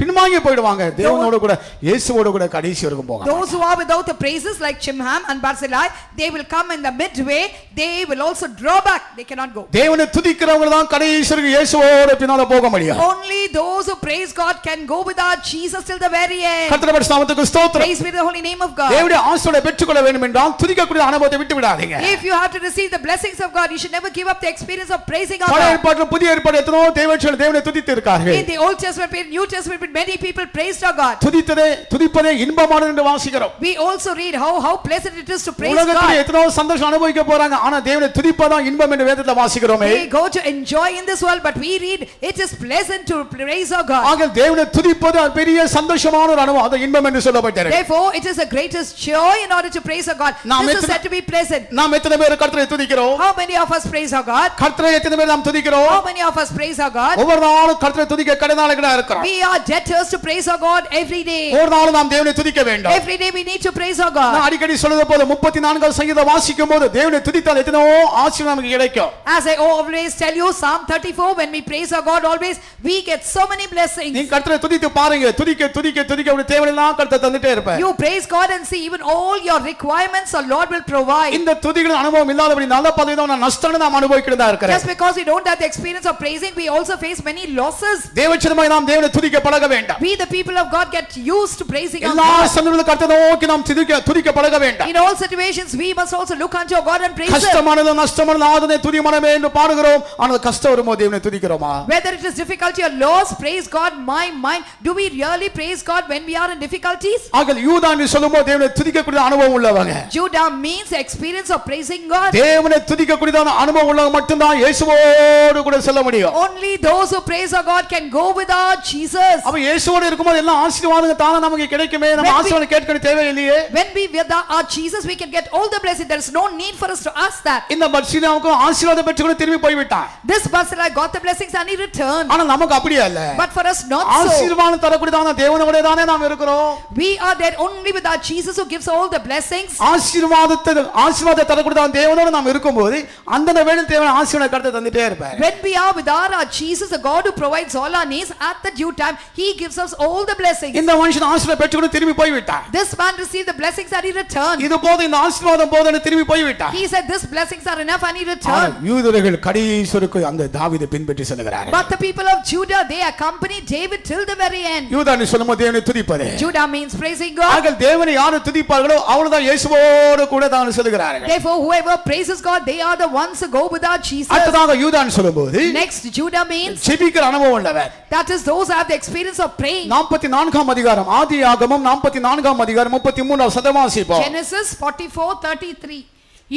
பின்வாங்கி போயிடுவாங்க. தேவனோட கூட இயேசுவோட கூட கடைசி வரைக்கும் போவாங்க. Those who are without the praises like Chimham and Barzillai, they will come in the midway. They will also draw back. They cannot go. தேவனை துதிக்கிறவங்க தான் கடைசி வரைக்கும் இயேசுவோட பின்னால போக முடியும். Only those who praise God can go with our Jesus till the very end. கர்த்தருடைய பரிசுத்தத்துக்கு ஸ்தோத்திரம். Praise be the holy name of God. தேவனுடைய ஆசீர்வாதத்தை பெற்றுக்கொள்ள வேண்டும் என்றால் துதிக்கக்கூடிய அனுபவத்தை விட்டு விடாதீங்க. If you have to receive the blessings of God, you should never give up the experience of praising our பழைய God. ஏற்பாட்டிலும் புதிய ஏற்பாடு எத்தனையோ தேவனை துதித்து இருக்கார்கள். In the Old Testament, New Testament, Spirit, many people praised our God. துதிப்பதே இன்பமானது என்று வாசிக்கிறோம். We also read how pleasant it is to praise உலகத்திலே God. எத்தனோ சந்தோஷம் அனுபவிக்க போறாங்க, ஆனா தேவனை துதிப்பதான் இன்பம் என்று வேதத்துல வாசிக்கிறோமே. We go to enjoy in this world, but we read it is pleasant to praise our God. ஆக தேவனை துதிப்பது பெரிய சந்தோஷமான ஒரு அனுபவம், அது இன்பம் என்று சொல்லப்பட்டிருக்கு. Therefore, it is the greatest joy in order to praise our God. This is said to be pleasant. நாம் எத்தனை பேர் கர்த்தரை துதிக்கிறோம்? How many of us praise our God? கர்த்தரை எத்தனை பேர் நாம் துதிக்கிறோம்? How many of us praise our God? ஒவ்வொரு நாளும் கர்த்தரை துதிக்க கடனாளிகளா இருக்கிறோம். We are debtors to praise our God every day. ஒவ்வொரு நாளும் நாம் தேவனை துதிக்க வேண்டும். Every day we need to praise our God. நான் அடிக்கடி சொல்றது போல 34 சங்கீதம் வாசிக்கும்போது தேவனை துதித்தால் எத்தனோ ஆசீர்வாதம் நமக்கு கிடைக்கும். As I always tell you, Psalm 34, when we praise our God always, we get so many blessings. நீ கர்த்தரை துதித்து பாருங்க, துதிக்க துதிக்க துதிக்க உங்க தேவையெல்லாம் கர்த்தர் தந்துட்டே இருப்பார். You praise God and see even all your requirements our Lord will provide. இந்த துதிகளின் அனுபவம் இல்லாதபடி நல்ல பதவிதான் நான் நஷ்டத்தை நாம் அனுபவிக்கிறதா இருக்கிறேன். Just because we don't have the experience of praising, we also face many losses. தேவச்சனமாய் நாம் தேவனை துதிக்க பழக வேண்டும். We the people of God get used to praising our எல்லா God. சந்தர்ப்பத்திலும் கர்த்தரை நோக்கி நாம் துதிக்க பழக வேண்டும். In all situations we must also look unto our God and praise him. கஷ்டமானது நஷ்டமானது ஆதனை துதி மனமே என்று பாடுகிறோம், ஆனால் கஷ்டம் வரும்போது தேவனை துதிக்கிறோமா? Whether it is difficulty or loss, praise God, my mind. Do we really praise God when we are in difficulties? ஆக யூதா என்று சொல்லும்போது தேவனை துதிக்கக்கூடிய அனுபவம் உள்ளவங்க. Judah means the experience of praising God. தேவனை துதிக்கக்கூடிய அனுபவம் உள்ளவங்க மட்டும்தான் இயேசுவோடு கூட செல்ல முடியும். Only those who praise our God can go with our Jesus. அப்ப இயேசுவோடு இருக்கும்போது எல்லா ஆசீர்வாதங்கள் தானா நமக்கு கிடைக்குமே, நம்ம ஆசீர்வாதம் கேட்க தேவையில்லையே. When we with our Jesus, we can get all the blessing. There is no need for us to ask that. இந்த பர்சிலாவுக்கு ஆசீர்வாதம் பெற்றுக்கொண்டு திரும்பி போய் விட்டான். This Barzillai got the blessings and he returned. ஆனா நமக்கு அப்படியே இல்ல. But for us not so. ஆசீர்வாதம் தரக்கூடியதான தேவனோட தானே நாம் இருக்கிறோம். We are there only with our Jesus who gives all the blessings. ஆசீர்வாதத்தை தரக்கூடியதான தேவனோட நாம் இருக்கும்போது அந்த வேளையில் தேவன் ஆசீர்வாதத்தை கர்த்தர் தந்துட்டே இருப்பார். When we are with our Jesus, the God who provides all our needs, at the due time he gives us all the blessings. இந்த மனுஷன் ஆசீர்வாதம் பெற்றுக்கொண்டு திரும்பி போய் விட்டான். This man received the blessings and he returned. இது போதும், இந்த ஆசீர்வாதம் போதும்னு திரும்பி போய் விட்டான். He said this blessings are enough and he returned. யூதர்கள் கடைசிக்கு அந்த தாவீதை பின்பற்றி செல்கிறார்கள். But the people of Judah, they accompanied David till the very end. யூதான்னு சொல்லும்போது தேவனை துதிப்பது. Judah means praising God. அவர்கள் தேவனை யாரு துதிப்பார்களோ அவர்தான் இயேசுவோடு கூட தான் செல்கிறார்கள். Therefore whoever praises God, they are the ones who go with our Jesus. அடுத்ததாக யூதான்னு சொல்லும்போது Next, Judah means ஜெபிக்கிற அனுபவம் உள்ளவர். that is those who have the experience of praying. 44ஆம் அதிகாரம் ஆதியாகமம் 44ஆம் அதிகாரம் 33ஆம் வசனம் வாசிப்போம். Genesis 44:33.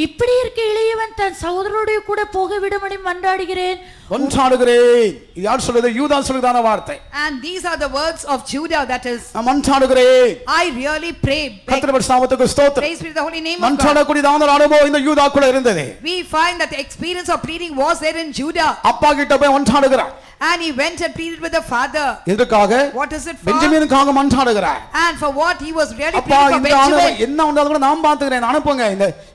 இப்படி இருக்க இளையவன் தன் சகோதரரோடு கூட போக விடும்படி மன்றாடுகிறேன். மன்றாடுகிறேன். யார் சொல்றது? யூதா சொல்றதான வார்த்தை. And these are the words of Judah, that is மன்றாடுகிறேன். I really pray. கர்த்தருடைய நாமத்துக்கு ஸ்தோத்திரம். Praise be to the holy name of God. மன்றாடக்கூடியதான அனுபவம் இந்த யூதாக்குள்ள இருந்தது. We find that the experience of pleading was there in Judah. அப்பா கிட்ட போய் மன்றாடுகிறான். And he went and pleaded with the father. எதற்காக? What is it for? பெஞ்சமினுக்காக மன்றாடுகிறான். And for what? He was really அப்பா pleading for இந்த அனுபவம் Benjamin. என்ன வந்தாலும் கூட நான் பாத்துக்கிறேன், அனுப்புங்க,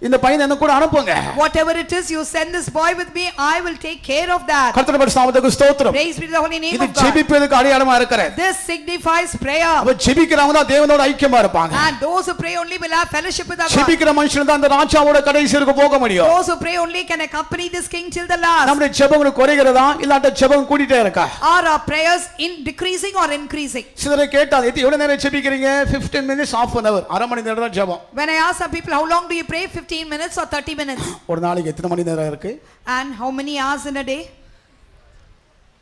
இந்த பையனை என்ன கூட அனுப்புங்க. Whatever it is, you send this boy with me, I will take care of that. கர்த்தருடைய நாமத்துக்கு ஸ்தோத்திரம். Praise be to the holy name இது of God. ஜெபிப்பதற்கு அடையாளமா இருக்கிறது. This signifies prayer. அப்ப ஜெபிக்கிறவங்க தான் தேவனோட ஐக்கியமா இருப்பாங்க. And those who pray only will have fellowship with our God. ஜெபிக்கிற மனுஷன் தான் அந்த ராஜாவோட கடைசிக்கு போக முடியும். Those who pray only can accompany this king till the last. நம்முடைய ஜெபங்கள் குறைகிறதா இல்லாட்ட ஜெபம் கூடிட்டே இருக்கா? Are our prayers in decreasing or increasing? சிலரை கேட்டால் எவ்வளவு நேரம் ஜெபிக்கிறீங்க? 15 minutes, half an hour, அரை மணி நேரம் தான் ஜெபம். When I ask some people how long do you pray, 15 minutes or 30 minutes? ஒரு நாளைக்கு எத்தனை மணி நேரம் இருக்கு? And how many hours in a day?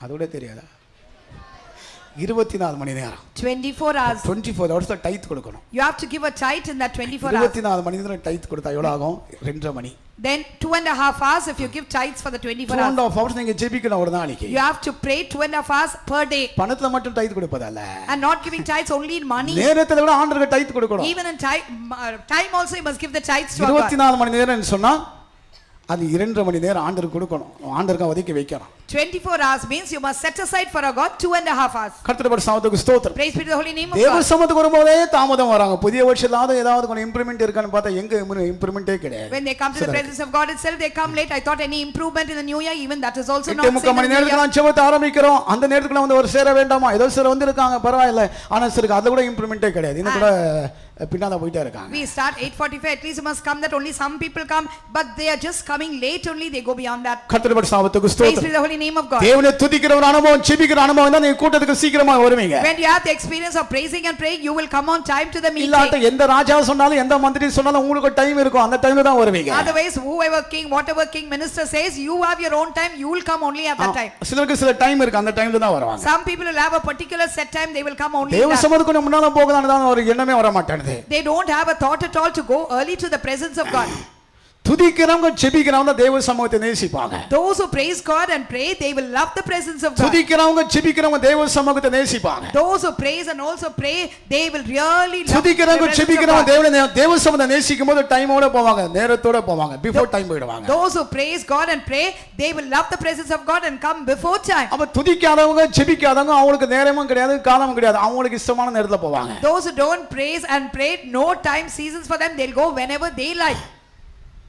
அதோட தெரியாதா? 24 மணி நேரம். 24 hours. 24 hours தான் டைத் கொடுக்கணும். You have to give a tithe in that 24 hours. 24 மணி நேரம் டைத் கொடுத்தா எவ்வளவு ஆகும்? 2.5 மணி. Then 2.5 hours if you give tithes for the 24 hours. 2.5 hours நீங்க ஜெபிக்கணும் ஒரு நாளைக்கு. You have to pray 2.5 hours per day. பணத்துல மட்டும் tithe கொடுப்பதல்ல. And not giving tithes only in money. நேரத்துல கூட ஆண்டவருக்கு டைத் கொடுக்கணும். Even in time also you must give the tithes to our God. 24 மணி நேரம் சொன்னா அது 2.5 மணி நேரம் ஆண்டவருக்கு கொடுக்கணும். ஆண்டவருக்கு ஒதுக்கி வைக்கணும். 24 hours means you must set aside for our God 2.5 hours. கர்த்தருடைய நாமத்துக்கு ஸ்தோத்திரம். Praise be to the holy name of தேவ God. சமூகத்துக்கு வரும்போதே தாமதம் வராங்க. புதிய வருஷத்துல ஏதாவது கொஞ்சம் இம்ப்ரூவ்மென்ட் இருக்கான்னு பார்த்தா எங்க இம்ப்ரூவ்மென்ட்டே கிடையாது. When they come to the presence of God itself, they come late. I thought any improvement in the new year, even that is also not 8:30 மணி நேரத்துல நான் ஜெபத்தை ஆரம்பிக்கிறோம். அந்த நேரத்துக்குள்ள வந்து ஒரு சேர வேண்டாமா? ஏதோ சேர வந்திருக்காங்க பரவாயில்லை. ஆனா சருக்கு அதுல கூட இம்ப்ரூவ்மென்ட்டே கிடையாது. இன்னும் கூட பின்னால போயிட்டே இருக்காங்க. We start 8:45, at least you must come, that only some people come, but they are just coming late only, they go beyond that. கர்த்தருடைய பரிசுத்தத்துக்கு Praise ஸ்தோத்திரம். be the holy name of God. தேவனை துதிக்கிற ஒரு அனுபவம், ஜெபிக்கிற அனுபவம் தான் நீங்க கூட்டத்துக்கு சீக்கிரமா வருவீங்க. When you have the experience of praising and praying, you will come on time to the இல்லாட்ட meeting. எந்த ராஜா சொன்னாலும் எந்த மந்திரி சொன்னாலும் உங்களுக்கு டைம் இருக்கும், அந்த டைம்ல தான் வருவீங்க. Otherwise, whoever king, whatever king minister says, you have your own time, you will come only at that time. சிலருக்கு சில டைம் இருக்கு, அந்த டைம்ல தான் வருவாங்க. Some people will have a particular set time, they will come only தேவ at that. சமூகத்துக்கு முன்னால போகலாம்னு தான் ஒரு எண்ணமே வர மாட்டேங்குது. They don't have a thought at all to go early to the presence of God. துதிக்கிறவங்க ஜெபிக்கிறவங்க தான் தேவ சமூகத்தை நேசிப்பாங்க. Those who praise God and pray, they will love the presence of God. துதிக்கிறவங்க ஜெபிக்கிறவங்க தேவ சமூகத்தை நேசிப்பாங்க. Those who praise and also pray, they will really love the துதிக்கிறவங்க presence of ஜெபிக்கிறவங்க God. தேவ சமூகத்தை நேசிக்கும்போது டைமோட போவாங்க, நேரத்தோட போவாங்க, பிஃபோர் டைம் போய்டுவாங்க. Those who praise God and pray, they will love the presence of God and come before time. அப்ப துதிக்காதவங்க ஜெபிக்காதவங்க அவங்களுக்கு நேரமும் கிடையாது, காலமும் கிடையாது, அவங்களுக்கு இஷ்டமான நேரத்துல போவாங்க. Those who don't praise and pray, no time seasons for them, they'll go whenever they like.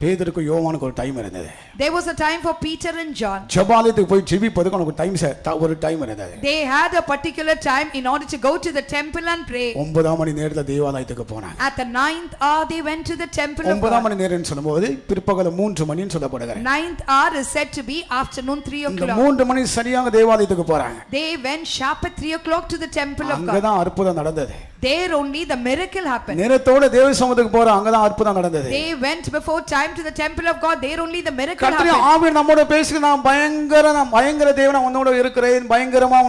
பேதுருக்கு யோவானுக்கு ஒரு டைம் இருந்தது. There was a time for Peter and John. ஜெபாலயத்துக்கு போய் ஜெபிப்பதுக்கு அவங்களுக்கு ஒரு டைம் இருந்தது. They had a particular time in order to go to the temple and pray. 9ஆம் மணி நேரத்துல தேவாலயத்துக்கு போனாங்க. At the 9th hour they went to the temple of 9ஆம் God. மணி நேரம்னு சொல்லும்போது பிற்பகல் 3 மணின்னு சொல்லப்படுகிறது. 9th hour is said to be afternoon 3 இந்த o'clock. 3 மணி சரியாக தேவாலயத்துக்கு போறாங்க. They went sharp at 3 o'clock to the temple of God. அங்கதான் அற்புதம் நடந்தது. There only the miracle happened. நேரத்தோட தேவ சமூகத்துக்கு போற அங்கதான் அற்புதம் நடந்தது. They went before time to the temple of God. There only the miracle கர்த்தருடைய happened. ஆவி நம்மோட பேசி நான் பயங்கர தேவனா உன்னோட இருக்கிறேன், பயங்கரமா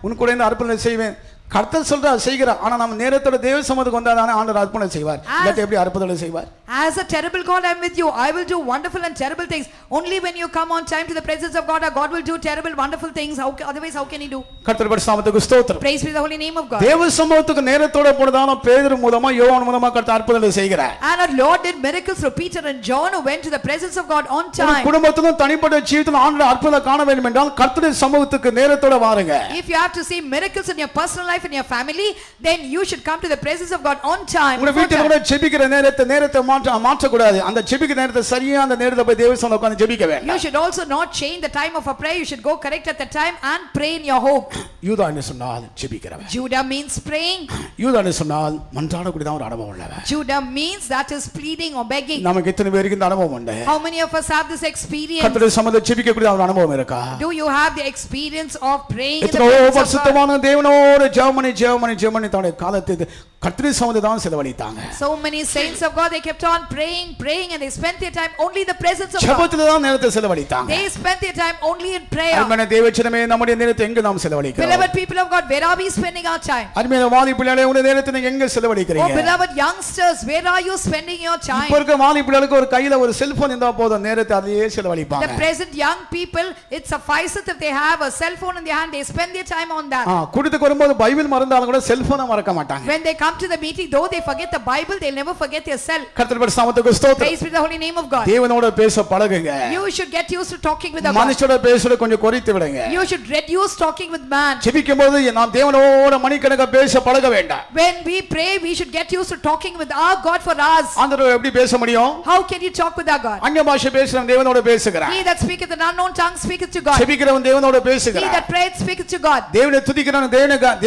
உன் கூட இந்த அற்புதம் செய்வேன். கர்த்தர் சொல்றா செய்கிறார், ஆனா நம்ம நேரத்தோட தேவ சமூகத்துக்கு வந்தாதானே ஆண்டவர் அற்புதம் செய்வார். இல்லாட்டி எப்படி அற்புதம் செய்வார்? As a terrible God, I am with you. I will do wonderful and terrible things. Only when you come on time to the presence of God, our God will do terrible, wonderful things. Otherwise, how can He do? கர்த்தர் பரிசுத்தத்துக்கு ஸ்தோத்திரம். Praise be the holy name of God. தேவ சமூகத்துக்கு நேரத்தோட போனதான பேதுரு மூலமா யோவான் மூலமா கர்த்தர் அற்புதம் செய்கிறார். And our Lord did miracles through Peter and John, who went to the presence of God on time. குடும்பத்திலும் தனிப்பட்ட ஜீவிதத்திலும் ஆண்டவர் அற்புதம் காண வேண்டும் என்றால் கர்த்தருடைய சமூகத்துக்கு நேரத்தோட வாருங்க. If you have to see miracles in your personal life and your family, then you should come to the presence of God on time. உங்க வீட்டில கூட ஜெபிக்கிற நேரத்தை மாற்ற கூடாது. அந்த ஜெபிக்கிற நேரத்தை சரியா அந்த நேரத்துல போய் தேவ சமூகத்துல உட்கார்ந்து ஜெபிக்க வேண்டும். You should also not change the time of a prayer. You should go correct at the time and pray in your home. யூதா என்ன சொன்னால் ஜெபிக்கிறவன். Judah means praying. யூதா என்ன சொன்னால் மன்றாடக்கூடிய ஒரு அனுபவம் உள்ளவன். Judah means that is pleading or begging. நமக்கு எத்தனை பேருக்கு இந்த அனுபவம் உண்டு? How many of us have this experience? கர்த்தருடைய சமூகத்துல ஜெபிக்கக்கூடிய ஒரு அனுபவம் இருக்கா? Do you have the experience of praying in the எத்தனை presence of God? பரிசுத்தமான தேவனோடு ஜெபமணி தன்னுடைய காலத்தை கர்த்தருடைய சமூகத்துல தான் செலவழித்தாங்க. So many saints of God, they kept on praying and they spent their time only in the presence of God. ஜெபத்துல தான் நேரத்தை செலவழித்தாங்க. They spent their time only in prayer. அருமையான தேவச்சனமே, நம்முடைய நேரத்தை எங்க நாம் செலவழிக்கிறோம்? Beloved people of God, where are we spending our time? அருமையான வாலிபர்களே, உங்களுடைய நேரத்தை நீங்க எங்க செலவழிக்கிறீங்க? Oh beloved youngsters, where are you spending your time? இப்ப இருக்க வாலிபர்களுக்கு ஒரு கையில ஒரு செல்போன் இருந்தா போதும், நேரத்தை அதிலேயே செலவழிப்பாங்க. The present young people, it suffices if they have a cell phone in their hand, they spend their time on that. கூட்டத்துக்கு வரும்போது பைபிள் மறந்தாலும் கூட செல்போனை மறக்க மாட்டாங்க. When they come to the meeting, though they forget the Bible, they'll never forget their cell. கர்த்தருடைய பரிசுத்தத்துக்கு ஸ்தோத்திரம். Praise be the holy name of God. தேவனோட பேச பழகுங்க. You should get used to talking with God. மனுஷனோட பேசுறத கொஞ்சம் குறைத்து விடுங்க. You should reduce talking with man. ஜெபிக்கும்போது நாம் தேவனோட மணிக்கணக்கா பேச பழக வேண்டாம். When we pray, we should get used to talking with our God for hours. ஆண்டவரோட எப்படி பேச முடியும்? How can you talk with our God? அந்நிய பாஷை பேசுறவன் தேவனோட பேசுகிறான். He that speaketh in unknown tongue speaketh to God. ஜெபிக்கிறவன் தேவனோட He பேசுகிறான். that prayeth speaketh to God. தேவனை துதிக்கிறவன்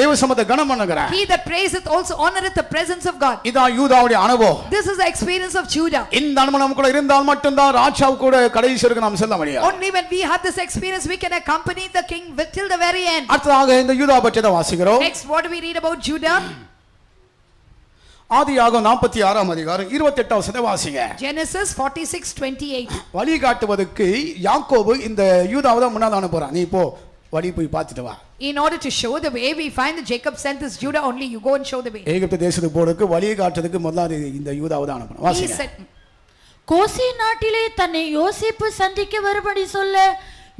தேவ சமூகத்தை கனம் பண்ணுகிறான். He that praiseth also honoreth the presence of God. இதான் யூதாவுடைய அனுபவம். This is the experience of Judah. இந்த அனுபவம் நமக்குள்ள இருந்தால் மட்டும்தான் ராஜாவு கூட கடைசி வரைக்கும் நாம் செல்ல முடியும். Only when we have this experience, we can accompany the king till the very end. அடுத்ததாக இந்த யூதா பற்றியதை வாசிக்கிறோம். Next, what do we read about Judah? ஆதியாகமம் 46ஆம் அதிகாரம் 28ஆம் வசனத்தை வாசிங்க. Genesis 46:28. வழி காட்டுவதற்கு யாக்கோபு இந்த யூதாவை தான் முன்னால அனுப்புறான். நீ போ, வழி போய் பார்த்துட்டு வா. In order to show the way, we find that Jacob sent this Judah only. You go and show the way. எகிப்து தேசத்துக்கு போறதுக்கு வழி காட்டுறதுக்கு முதல்ல இந்த யூதாவை தான் அனுப்பணும். He வாசிங்க. said, கோசி நாட்டிலே தன்னை யோசேப்பு சந்திக்க வரும்படி சொல்ல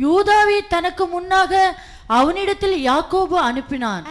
யூதாவை தனக்கு முன்னாக அவனிடத்தில் யாக்கோபு அனுப்பினான்.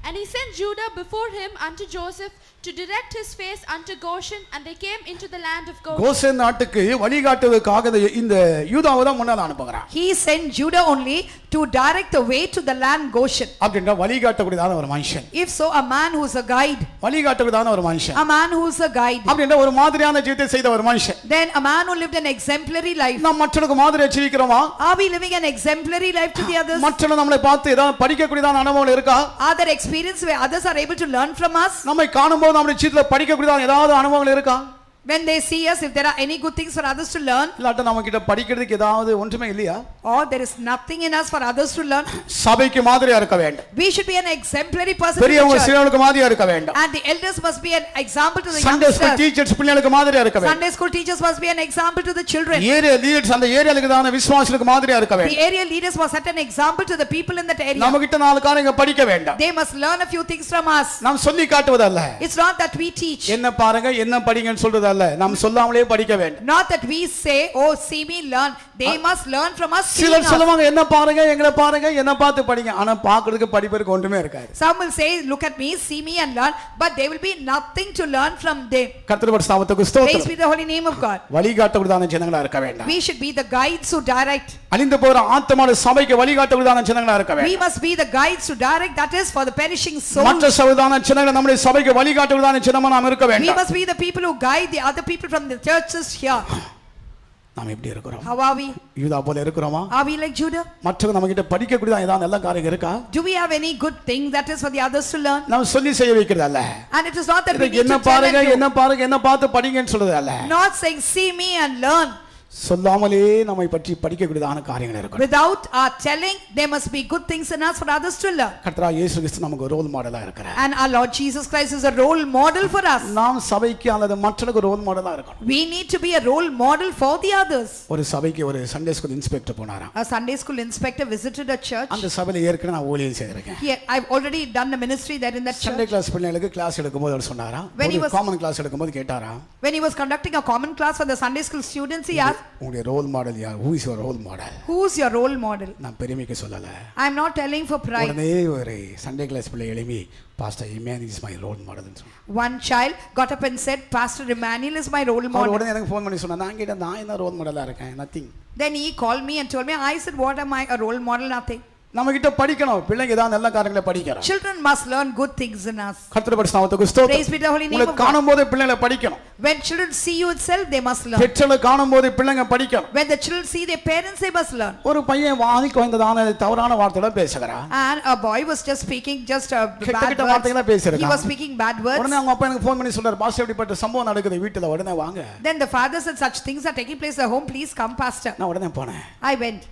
And he sent Judah before him unto Joseph to direct his face unto Goshen, and they came into the land of Goshen. Goshen நாட்டுக்கு வழிகாட்டுவதற்காக இந்த யூதாவை தான் முன்னால அனுப்புகிறான். He sent Judah only to direct the way to the land Goshen. அப்படினா வழிகாட்டக்கூடியதான ஒரு மனுஷன். If so, a man who is a guide. வழிகாட்டக்கூடியதான ஒரு மனுஷன். A man who is a guide. அப்படினா ஒரு மாதிரியான ஜீவிதத்தை செய்த ஒரு மனுஷன். Then a man who lived an exemplary life. நாம் மற்றவங்களுக்கு மாதிரியா ஜீவிக்கிறோமா? Are we living an exemplary life to the others? மற்றவங்க நம்மளை பார்த்து ஏதாவது படிக்கக்கூடியதான அனுபவம் இருக்கா? Are there experience where others are able to learn from us? நம்மை காணும்போது நம்முடைய ஜீவிதத்துல படிக்கக்கூடியதான ஏதாவது அனுபவங்கள் இருக்கா? When they see us, if there are any good things for others to learn, இல்லாட்ட நம்ம கிட்ட படிக்கிறதுக்கு ஏதாவது ஒன்றுமே இல்லையா? or there is nothing in us for others to learn, சபைக்கு மாதிரியா இருக்க வேண்டும். we should be an exemplary person to the பெரியவங்க church. சிறியவங்களுக்கு மாதிரியா இருக்க வேண்டும். And the elders must be an example to the Sunday school youngsters. teachers பிள்ளைகளுக்கு மாதிரியா இருக்க வேண்டும். Sunday school teachers must be an example to the children. Area leaders அந்த ஏரியாவுக்கு தான விசுவாசிகளுக்கு மாதிரியா இருக்க The வேண்டும். area leaders must set an example to the people in that area. நம்ம கிட்ட நாலு காரியங்களை படிக்க வேண்டாம். They must learn a few things from us. நாம் சொல்லி காட்டுவதல்ல. It's not that we teach. என்ன பாருங்க என்ன படிங்கன்னு சொல்றதல்ல. நாம் சொல்லாமலே படிக்க வேண்டும். Not that we say, oh, see me learn. They must learn from us. seeing சிலர் us. சொல்லுவாங்க என்ன பாருங்க எங்களை பாருங்க என்ன பார்த்து படிங்க. ஆனா பார்க்கிறதுக்கு படிப்பதற்கு ஒன்றுமே இருக்காது. Some will say, look at me, see me and learn, but there will be nothing to learn from them. கர்த்தருடைய நாமத்துக்கு Praise ஸ்தோத்திரம். be the holy name of God. வழிகாட்டக்கூடியதான ஜனங்களா இருக்க வேண்டாம். We should be the guides who direct. அழிந்து போற ஆத்மான சபைக்கு வழிகாட்டக்கூடியதான ஜனங்களா இருக்க We வேண்டாம். must be the guides to direct, that is for the perishing soul. மற்ற சபைதான ஜனங்கள் நம்முடைய சபைக்கு வழிகாட்டக்கூடியதான ஜனமா நாம் இருக்க We வேண்டாம். must be the people who guide the other people from the churches here. நாம் எப்படி இருக்கிறோம்? How are we? யூதா போல இருக்கிறோமா? Are we like Judah? மற்றவங்க நம்ம கிட்ட படிக்க கூடிய ஏதாவது நல்ல காரியம் இருக்கா? Do we have any good thing that is for the others to learn? நாம் சொல்லி செய்ய வைக்கிறது அல்ல. And it is not that we need என்ன to tell பாருங்க them என்ன பாருங்க என்ன பார்த்து படிங்கன்னு சொல்றது அல்ல. to. Not saying, see me and learn. சொல்லாமலே நம்மை பற்றி படிக்க கூடியதான காரியங்கள் இருக்கும். Without our telling, there must be good things in us for others to learn. கர்த்தராகிய இயேசு கிறிஸ்து நமக்கு ரோல் மாடலா இருக்கிறார். And our Lord Jesus Christ is a role model for us. நாம் சபைக்கு அல்லது மற்றவங்களுக்கு ரோல் மாடலா இருக்கணும். We need to be a role model for the others. ஒரு சபைக்கு ஒரு சண்டே ஸ்கூல் இன்ஸ்பெக்டர் போனாராம். A Sunday school inspector visited a church. அந்த சபையில ஏற்கனவே நான் ஊழியம் செய்திருக்கேன். Here, I've already done a ministry there in that Sunday church. Class பிள்ளைகளுக்கு கிளாஸ் எடுக்கும்போது அவர் சொன்னாராம். When he ஒரு was- காமன் கிளாஸ் எடுக்கும்போது கேட்டாராம். When he was conducting a common class for the Sunday school students, he asked, உங்களுடைய role model யார்? Who is your role model? who's your role model? நான் பெருமைக்கு சொல்லல. I'm not telling for pride. உடனே ஒரு Sunday class பிள்ளை எழுப்பி pastor Emmanuel is my role மாடல்னு சொன்னார். One child got up and said, Pastor Emmanuel is my role our model. உடனே எனக்கு ஃபோன் பண்ணி சொன்னார். நான் கேட்டேன் நான் என்ன ரோல் மாடலா இருக்கேன்? Nothing. Then he called me and told me, I said, what am I, a role model? Nothing. நம்ம கிட்ட படிக்கணும். பிள்ளைங்க ஏதாவது நல்ல காரியங்களை படிக்கணும். Children must learn good things in us. கர்த்தருடைய நாமத்துக்கு ஸ்தோத்திரம். Praise be the holy name உங்களை of God. காணும்போது பிள்ளைகளை படிக்கணும். When children see you itself, they must learn. பெற்றோரை காணும்போது பிள்ளைங்க படிக்கணும். When the children see their parents, they must learn. ஒரு பையன் வாதிக்கு வந்ததான தவறான வார்த்தைகளை பேசுகிறான். And a boy was just speaking just கெட்ட bad கெட்ட வார்த்தைகளை words. பேசுறான். He was speaking bad words. உடனே அவங்க அப்பா எனக்கு ஃபோன் பண்ணி சொல்றாரு, பாஸ்டர் இப்படிப்பட்ட சம்பவம் நடக்குது வீட்டுல, உடனே வாங்க. Then the father said, such things are taking place at home. Please come, Pastor. நான் உடனே போனேன். I went.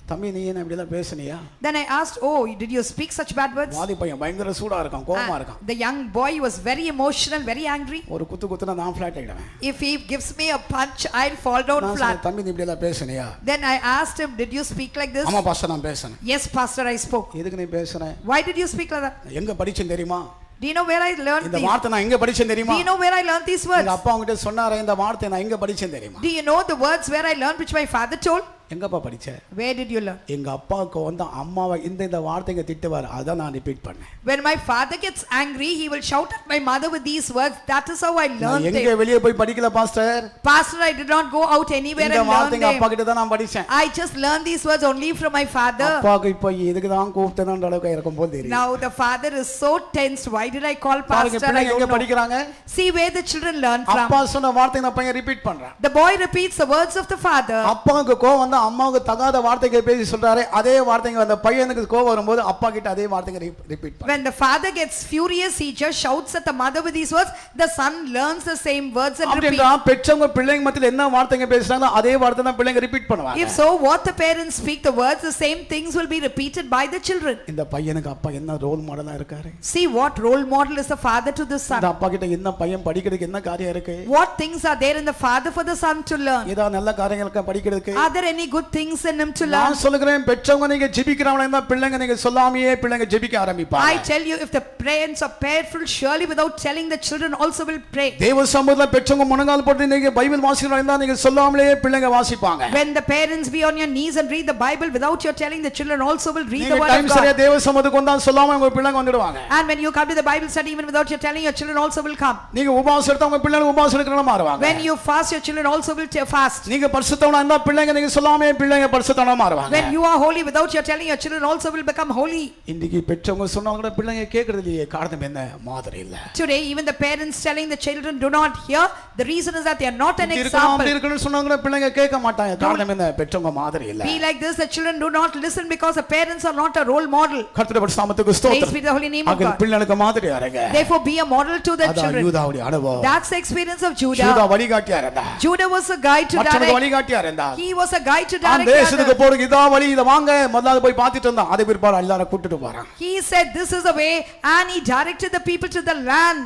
தம்பி நீ என்ன இப்படி எல்லாம் பேசுனியா? Then I asked, oh, did you speak such bad words? வாதி பையன் பயங்கர சூடா இருக்கான், கோவமா இருக்கான். The young boy was very emotional, very angry. ஒரு குத்து குத்துனா நான் ஃபிளாட் ஆயிடுவேன். If he gives me a punch, I'll fall down நான் flat. சொன்னேன், தம்பி நீ இப்படி எல்லாம் பேசுனியா? Then I asked him, did you speak like this? ஆமா பாஸ்டர் நான் பேசுனேன். Yes, Pastor, I spoke. எதுக்கு நீ பேசுற? Why did you speak like that? எங்க படிச்சேன் தெரியுமா? Do you know where I learned இந்த these? வார்த்தை நான் எங்க படிச்சேன் தெரியுமா? Do you know where I learned these words? எங்க அப்பா உன்கிட்ட சொன்னாரே இந்த வார்த்தை நான் எங்க படிச்சேன் தெரியுமா? Do you know the words where I learned which my father told? எங்கப்பா படிச்ச? Where did you learn? எங்க அப்பாவுக்கு வந்து அம்மாவை இந்த வார்த்தைங்க திட்டுவார், அதான் நான் ரிப்பீட் பண்ணேன். When my father gets angry, he will shout at my mother with these words. That is how I learned எங்க them. வெளியே போய் படிக்கல pastor. Pastor, I did not go out anywhere இந்த and learn வார்த்தைங்க அப்பா them. கிட்ட தான் நான் படிச்சேன். I just learned these words only from my father. அப்பாக்கு இப்போ இதுக்கு தான் கூப்பிட்டேன்ற அளவுக்கு இருக்கும் போல் தெரியும். Now the father is so tense. Why did I call பாருங்க pastor? I பிள்ளைங்க எங்க don't know. படிக்கறாங்க? See where the children learn from. அப்பா சொன்ன வார்த்தை நான் பையன் ரிப்பீட் பண்றான். The boy repeats the words of the father. அப்பாவுக்கு கோவம் வந்தா அம்மாவுக்கு தகாத வார்த்தைகளை பேசி சொல்றாரு, அதே வார்த்தைங்க அந்த பையனுக்கு கோவம் வரும்போது அப்பா கிட்ட அதே வார்த்தைங்க ரிப்பீட் பண்றான். When the father gets furious, he just shouts at the mother with these words. The son learns the same words and repeats. அப்படினா பெற்றவங்க பிள்ளைங்க மத்தியில என்ன வார்த்தைங்க பேசுறாங்களோ அதே வார்த்தை தான் பிள்ளைங்க ரிப்பீட் பண்ணுவாங்க. If so, what the parents speak, the words, the same things will be repeated by the children. இந்த பையனுக்கு அப்பா என்ன ரோல் மாடலா இருக்காரு? See what role model is the father to the son. இந்த அப்பா கிட்ட என்ன பையன் படிக்கிறதுக்கு என்ன காரியம் இருக்கு? What things are there in the father for the son to learn? ஏதா நல்ல காரியங்களுக்கு படிக்கிறதுக்கு? Are there any good things in him to learn? நான் சொல்லுகிறேன், பெற்றவங்க நீங்க ஜெபிக்கிறவங்களா இருந்தா பிள்ளைங்க நீங்க சொல்லாமையே பிள்ளைங்க ஜெபிக்க ஆரம்பிப்பாங்க. I tell you, if the parents are prayerful, surely without telling, the children also will pray. தேவ சமூகத்துல பெற்றவங்க முழங்கால் போட்டு நீங்க பைபிள் வாசிக்கிறவங்களா இருந்தா நீங்க சொல்லாமலே பிள்ளைங்க வாசிப்பாங்க. When the parents be on your knees and read the Bible without your telling, the children also will read the நீங்க word டைம் of சரியா God. தேவ சமூகத்துக்கு வந்தா சொல்லாம உங்க பிள்ளைங்க வந்துடுவாங்க. And when you come to the Bible study, even without your telling, your children also will come. நீங்க உபவாசம் எடுத்தா உங்க பிள்ளைங்க உபவாசம் எடுக்கறவங்களா மாறுவாங்க. When you fast, your children also will fast. நீங்க பரிசுத்தவனா இருந்தா பிள்ளைங்க நீங்க சொல்லாம இல்லாம பிள்ளைங்க பரிசுத்தமா மாறுவாங்க. When you are holy without your telling, your children also will become holy. இன்னைக்கு பெற்றவங்க சொன்னா கூட பிள்ளைங்க கேக்குறது இல்லையே, காரணம் என்ன? மாதிரி இல்ல. Today even the parents telling the children do not hear, the reason is that they are not an example. அப்படி இருக்கணும் சொன்னா கூட பிள்ளைங்க கேட்க மாட்டாங்க, காரணம் என்ன? பெற்றவங்க மாதிரி இல்ல. Be like this, the children do not listen because the parents are not a role model. கர்த்தருடைய பரிசுத்த நாமத்துக்கு ஸ்தோத்திரம். Praise be the holy name of God. பிள்ளைகளுக்கு மாதிரியா இருங்க. Therefore be a model to the children. அதான் யூதாவுடைய அனுபவம். That's the experience of Judah. யூதா வழிகாட்டியா இருந்தா. Judah was a guide to direct. மற்றவங்களுக்கு வழிகாட்டியா இருந்தா. He was a guide to direct. அந்த தேசத்துக்கு போறதுக்கு இதா வழி, இத வாங்க முதல்ல போய் பார்த்துட்டு வந்தா, அதே பிற்பாடு எல்லாரும் கூட்டிட்டு போறான். He said this is the way and he directed the people to the land.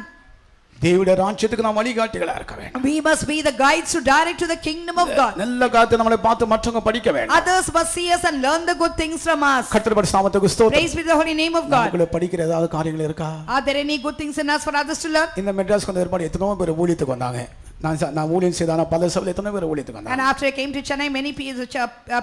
தேவனுடைய ராஜ்யத்துக்கு நாம் வழிகாட்டிகளா இருக்க வேண்டும். We must be the guides to direct to the kingdom of God. நல்ல காரியத்தை நம்மளை பார்த்து மற்றவங்க படிக்க வேண்டும். Others must see us and learn the good things from us. கர்த்தருடைய பரிசுத்த நாமத்துக்கு ஸ்தோத்திரம். Praise be the holy name of God. நமக்குள்ள படிக்கிற ஏதாவது காரியங்கள் இருக்கா? Are there any good things in us for others to learn? இந்த மெட்ராஸ்க்கு வந்த ஏற்பாடு எத்தனோ பேர் ஊழியத்துக்கு வந்தாங்க. நான் ஊழியம் செய்தான பல சபையில எத்தனை பேர் ஊழியத்துக்கு வந்தாங்க. And after I came to Chennai, many